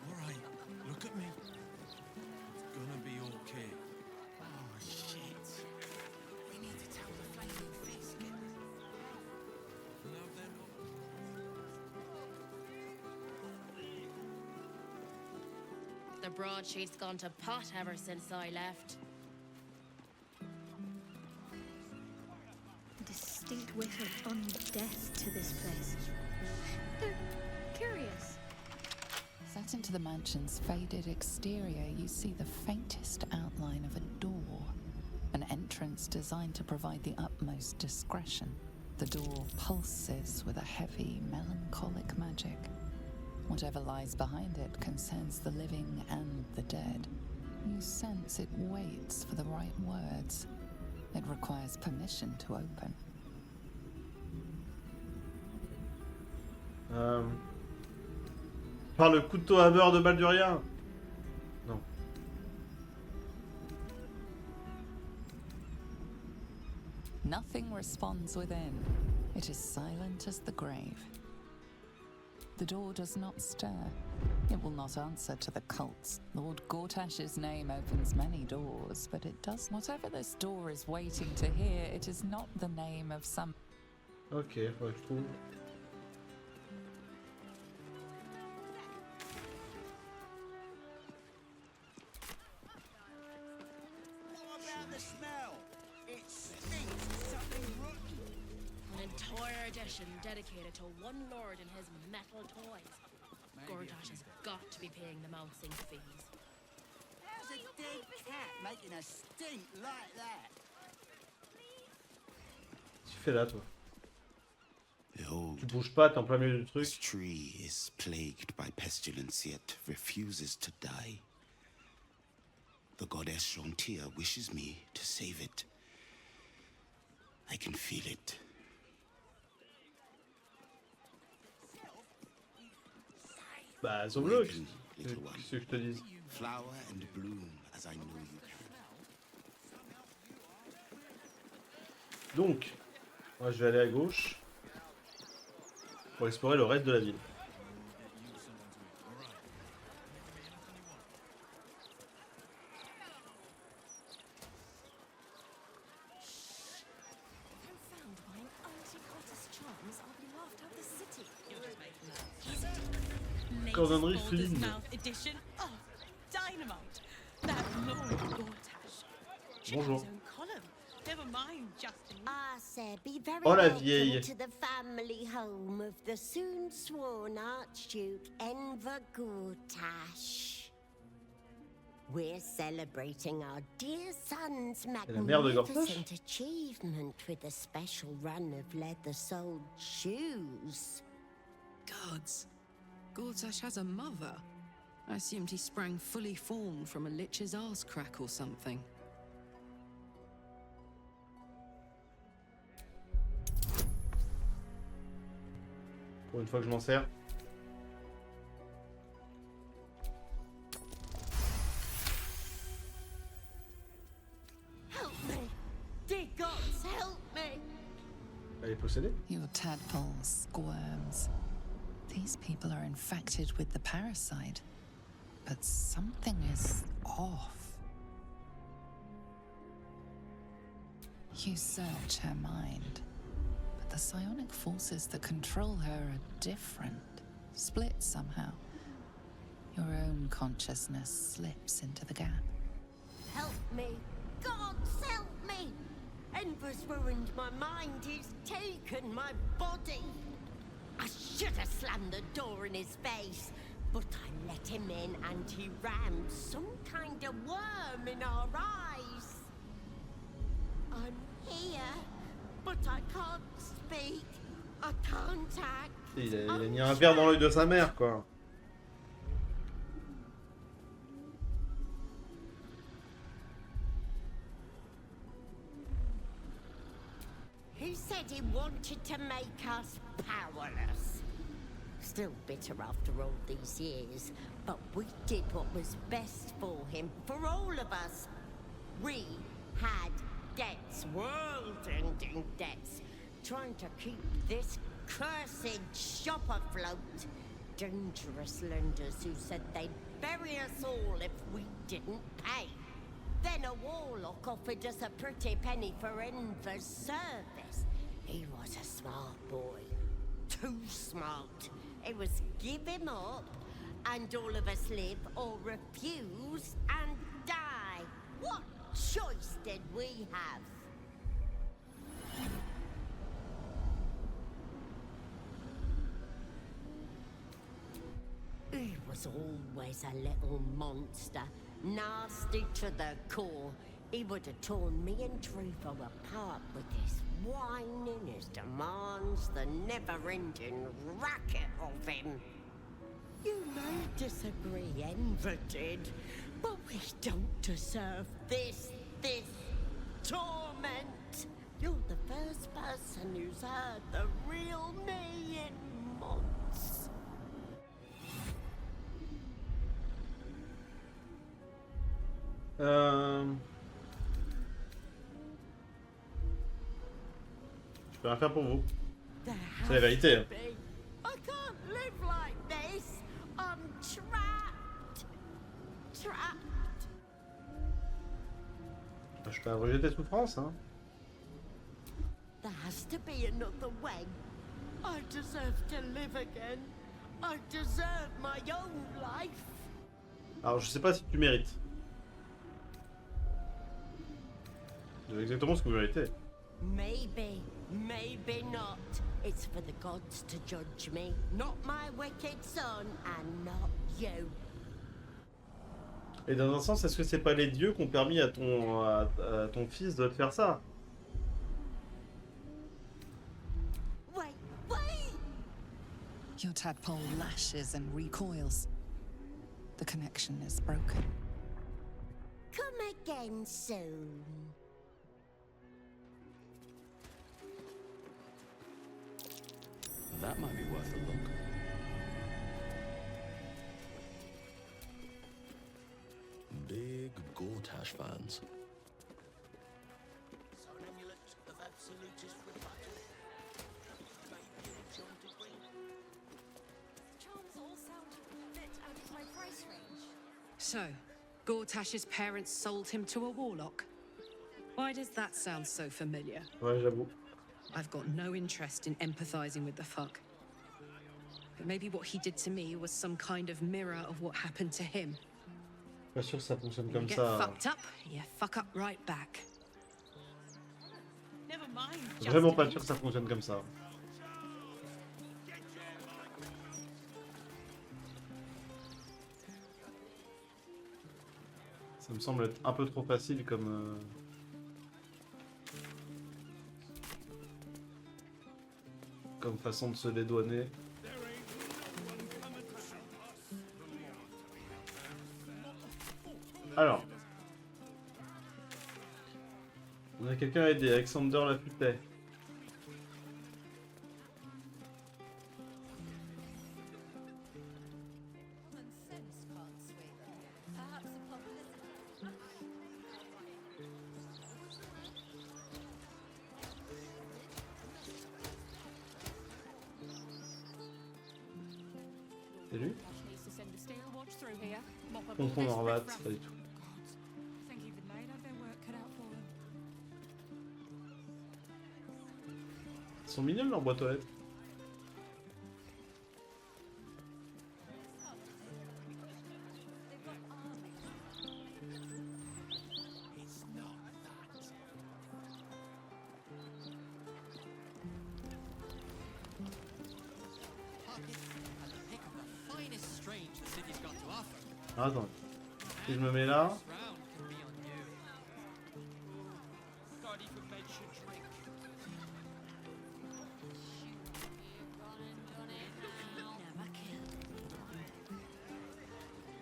Speaker 20: Alright, look at me. It's gonna be okay.
Speaker 15: Oh, shit. We need to tell the Flaming Fist.
Speaker 20: No, they're not.
Speaker 21: The broadsheet's gone to pot ever since I left.
Speaker 5: Distinct whiff of undeath to this place. Curious.
Speaker 4: Set into the mansion's faded exterior, you see the faintest outline of a door. An entrance designed to provide the utmost discretion. The door pulses with a heavy, melancholic magic. Whatever lies behind it concerns the living and the dead. You sense it waits for the right words. It requires permission to open.
Speaker 1: Par le couteau à beurre de Baldurien. Non.
Speaker 4: Nothing responds within. It is silent as the grave. The door does not stir. It will not answer to the cults. Lord Gortash's name opens many doors, but it does. Whatever this door is waiting to hear, it is not the name of some.
Speaker 1: Ok, faut que je trouve.
Speaker 15: What about the smell? It stinks of something rotten.
Speaker 10: An entire edition dedicated to one lord and his metal toys. Gortash has got to be paying the mousing fees.
Speaker 15: How's a dead cat making a stink like that?
Speaker 1: Tu fais là, toi.
Speaker 22: Behold,
Speaker 1: tu bouges pas, t'es en plein milieu du truc.
Speaker 22: This tree is plagued by pestilence, yet refuses to die. The goddess Shontia wishes me to save it. I can feel it.
Speaker 1: Bah, sauve-le, qu'est-ce que je te dis.
Speaker 22: Flower and bloom as I know you can.
Speaker 1: Donc, moi je vais aller à gauche pour explorer le reste de la ville.
Speaker 7: Confound mine anti-Cottus charms.
Speaker 1: Cordonnerie Flynn.
Speaker 10: Edition. Oh, dynamite. That Lord Gortash. Check
Speaker 1: Bonjour.
Speaker 10: his own column. Never mind Justin.
Speaker 9: Ah, sir, be very
Speaker 1: Oh, la
Speaker 9: welcome
Speaker 1: vieille.
Speaker 9: to the family home of the soon sworn Archduke Enver Gortash. We're celebrating our dear son's
Speaker 1: la mère de Gortash.
Speaker 9: magnificent achievement with a special run of leather-soled shoes.
Speaker 8: Gods. Gortash has a mother. I assumed he sprang fully formed from a lich's arse crack or something.
Speaker 1: Pour une fois que je m'en sers.
Speaker 9: Help me! Dear gods, help me!
Speaker 1: Elle est possédée?
Speaker 4: Your tadpole squirms. These people are infected with the parasite, but something is off. You search her mind, but the psionic forces that control her are different, split somehow. Your own consciousness slips into the gap.
Speaker 9: Help me! Gods, help me! Enver's ruined my mind, he's taken my body. I should have slammed the door in his face, but I let him in and he rammed some kind of worm in our eyes. I'm here, but I can't speak. I can't act.
Speaker 1: Il a mis un verre dans l'œil de sa mère, quoi.
Speaker 9: He said he wanted to make us powerless. Still bitter after all these years, but we did what was best for him, for all of us. We had debts, world-ending debts, trying to keep this cursed shop afloat. Dangerous lenders who said they'd bury us all if we didn't pay. Then a warlock offered us a pretty penny for Enver's service. He was a smart boy. Too smart. It was give him up, and all of us live, or refuse and die. What choice did we have? He was always a little monster, nasty to the core. He would have torn me and Trufo apart with his whining, his demands, the never-ending racket of him. You may disagree, Enver did, but we don't deserve this torment. You're the first person who's heard the real me in months.
Speaker 1: Je peux rien faire pour vous. C'est la vérité. Hein.
Speaker 9: I can't live like this. I'm trapped. Trapped.
Speaker 1: Je peux abréger tes souffrances, hein.
Speaker 9: There has to be another way. I deserve to live again. I deserve my own life.
Speaker 1: Alors, je sais pas si tu mérites. C'est exactement ce que vous méritez.
Speaker 9: Maybe, maybe not. It's for the gods to judge me, not my wicked son, and not you.
Speaker 1: Et dans un sens, est-ce que c'est pas les dieux qui ont permis à ton fils de te faire ça?
Speaker 9: Wait, wait!
Speaker 4: Your tadpole lashes and recoils. The connection is broken.
Speaker 9: Come again soon.
Speaker 12: That might be worth a look. Big Gortash fans.
Speaker 15: So an amulet of absolutist rebuttal. Maybe a jaunt of green.
Speaker 14: Charms all sound fit out of my price range.
Speaker 8: So, Gortash's parents sold him to a warlock. Why does that sound so familiar?
Speaker 1: Ouais, j'avoue.
Speaker 8: I've got no interest in empathizing with the fuck. But maybe what he did to me was some kind of mirror of what happened to him.
Speaker 1: Pas sûr que ça fonctionne
Speaker 8: You
Speaker 1: comme
Speaker 8: get
Speaker 1: ça.
Speaker 8: fucked up, you fuck up right back.
Speaker 14: Never mind.
Speaker 1: Vraiment pas sûr que ça fonctionne comme ça. Ça me semble être un peu trop facile comme façon de se dédouaner. Alors, on a quelqu'un à aider, Alexander Laputet. C'est lui? Confond Horvat, pas du tout. Ils sont mignons leurs boîtes aux lettres. Ah, attends. Si je me mets là.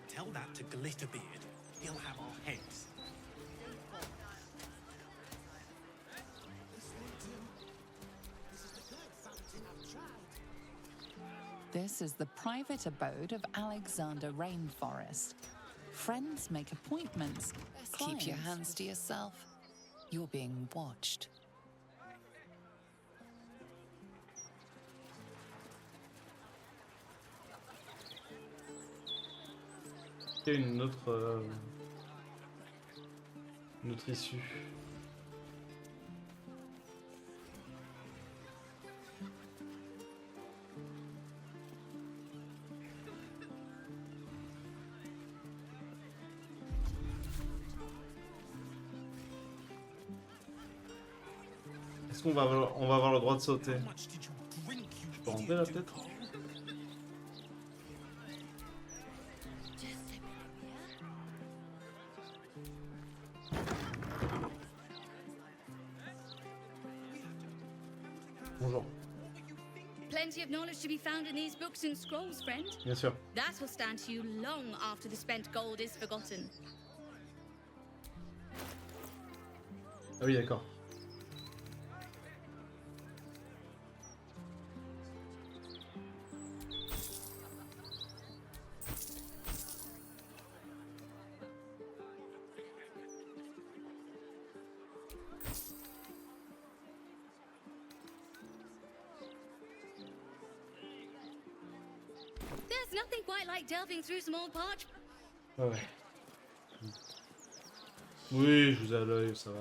Speaker 18: Tell that to Glitterbeard. He'll have our heads.
Speaker 4: This is the private abode of Alexander Rainforest. Friends make appointments. Keep your hands to yourself. You're being watched.
Speaker 1: Il y a une autre issue. Est-ce qu'on va avoir le droit de sauter? Je peux rentrer là peut-être? Bonjour.
Speaker 2: Plenty of knowledge to be found in these books and scrolls, friend.
Speaker 1: Bien sûr.
Speaker 2: That will stand to you long after the spent gold is forgotten.
Speaker 1: Ah oui, d'accord.
Speaker 2: There's nothing quite like delving through some old parch.
Speaker 1: Ah ouais. Oui, je vous ai à l'œil, ça va.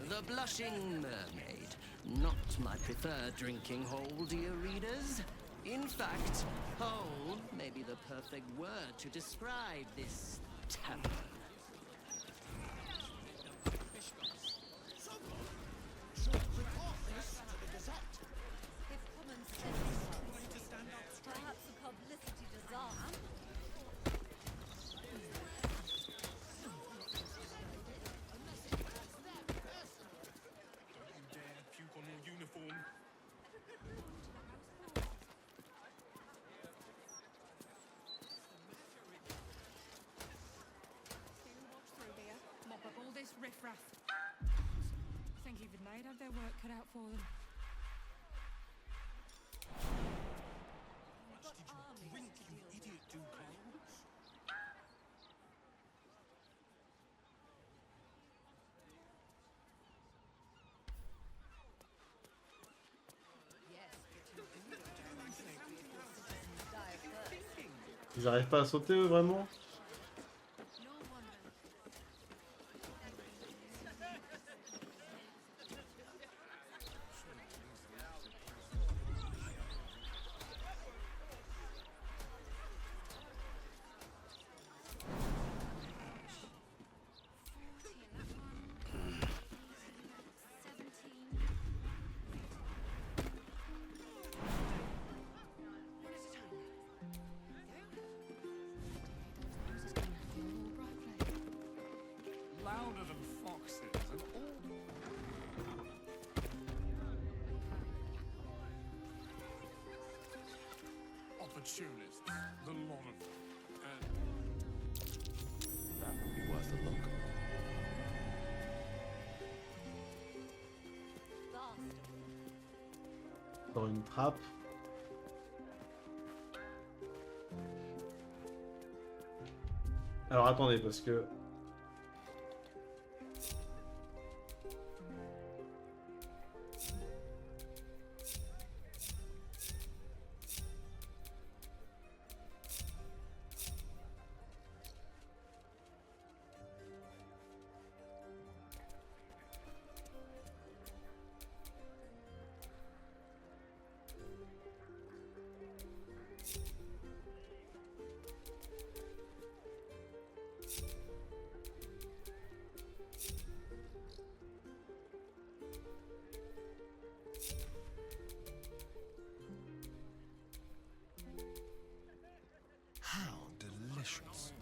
Speaker 12: The Blushing Mermaid. Not my preferred drinking hole, dear readers. In fact, hole may be the perfect word to describe this tavern.
Speaker 2: Perhaps a publicity disaster.
Speaker 18: Puke on your uniform.
Speaker 14: Mop up all this riffraff. Think even they'd have their work cut out for them.
Speaker 18: Drink, you idiot, Ducal.
Speaker 1: Ils arrivent pas à sauter eux vraiment?
Speaker 16: Opportunists, the lot of them. And
Speaker 12: That would be worth a look.
Speaker 1: Dans une trappe. Alors attendez, parce que...
Speaker 18: How delicious.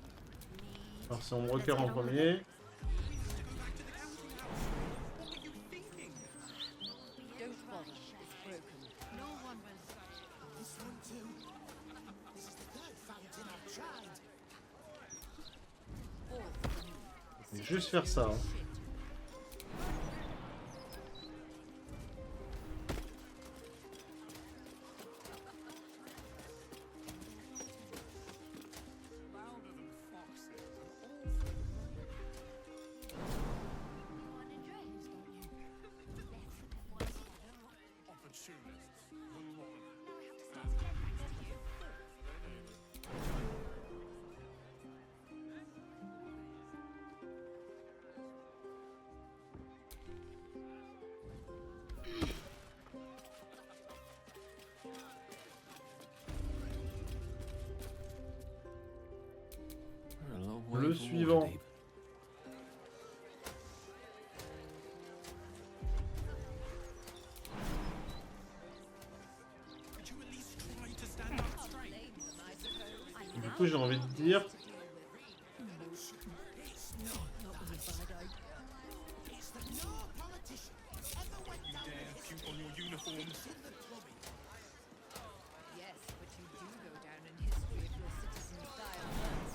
Speaker 1: Alors si on me requiert en premier...
Speaker 9: Don't bother. It's broken. No one will.
Speaker 15: This one too. This is the third fountain I've tried.
Speaker 1: Je vais juste faire ça. Hein. Le suivant. Du coup, j'ai envie de dire...
Speaker 3: Yes, but you do go down in history if your citizens die on earth.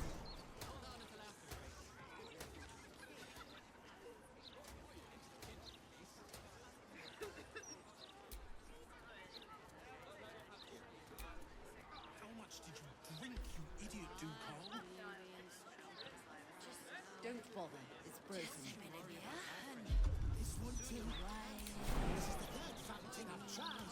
Speaker 15: How much did you drink, you idiot, Ducal?
Speaker 9: Don't bother. It's broken.
Speaker 15: This one too. This is the third fountain I've tried.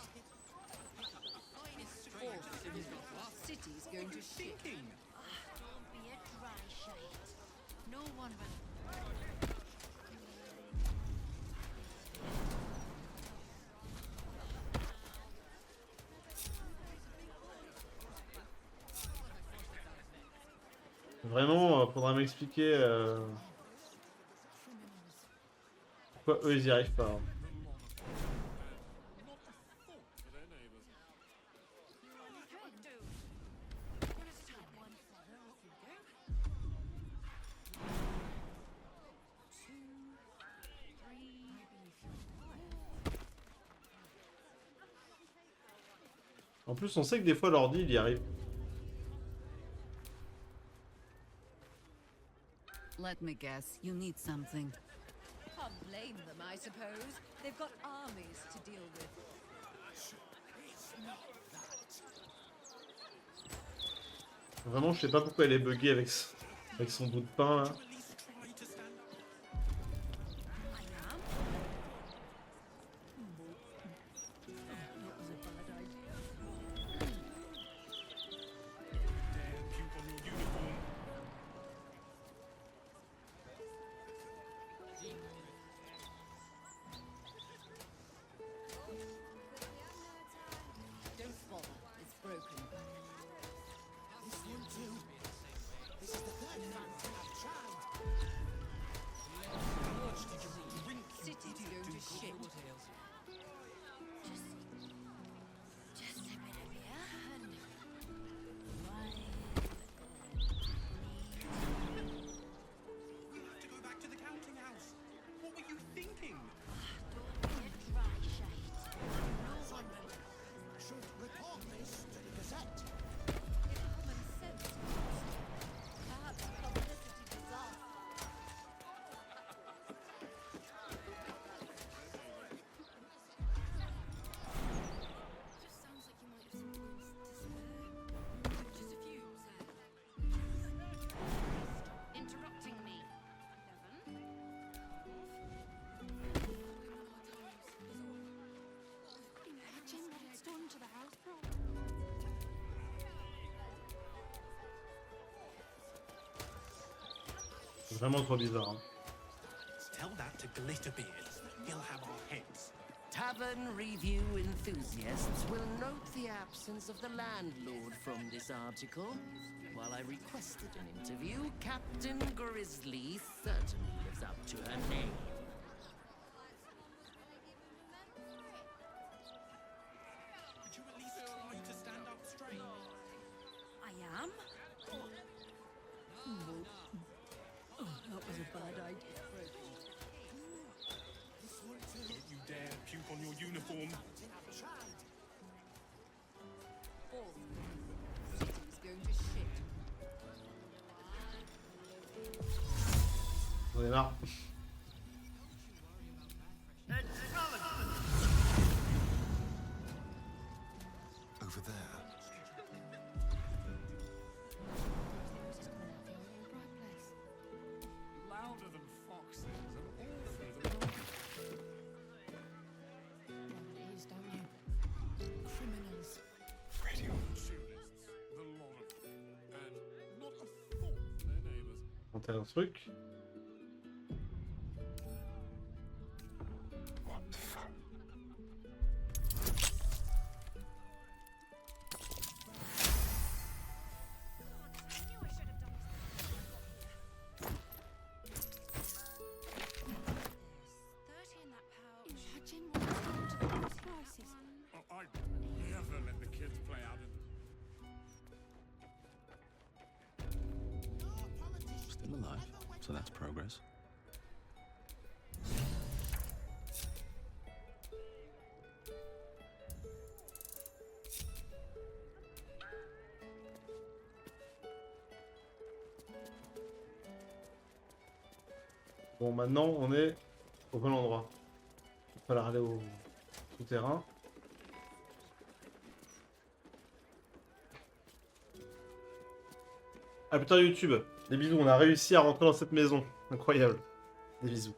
Speaker 3: City's going to shit.
Speaker 9: Don't be a dry shite. No one will.
Speaker 1: Vraiment, faudra m'expliquer pourquoi eux ils y arrivent pas. Hein. En plus, on sait que des fois l'ordi il y arrive.
Speaker 3: Let me guess, you need something.
Speaker 14: Can't blame them, I suppose. They've got armies to deal with.
Speaker 1: Vraiment, je sais pas pourquoi elle est buggée avec son bout de pain là.
Speaker 9: Don't bother. It's broken.
Speaker 15: This one too. This is the third fountain I've tried.
Speaker 1: Vraiment trop bizarre. Hein.
Speaker 15: Tell that to Glitterbeard. He'll have our heads.
Speaker 12: Tavern review enthusiasts will note the absence of the landlord from this article. While I requested an interview, Captain Grizzly certainly lives up to her name.
Speaker 15: Would you at least try to stand up straight?
Speaker 19: I am? Oh, that was a bad idea.
Speaker 15: Don't you dare puke on your uniform.
Speaker 3: City's going to shit.
Speaker 1: On est marre.
Speaker 18: Over there.
Speaker 15: Louder than foxes and all through the night.
Speaker 8: Please, don't you? Criminals.
Speaker 15: Radio tunists, the lot of them, and not a thought for their neighbors.
Speaker 1: On t'a un truc.
Speaker 14: Imagine what it's done to the prices.
Speaker 15: I never let the kids play out in
Speaker 11: Still alive, so that's progress.
Speaker 1: Bon, maintenant on est au bon endroit. Il va falloir aller au souterrain. Ah putain YouTube, des bisous, on a réussi à rentrer dans cette maison. Incroyable. Des bisous.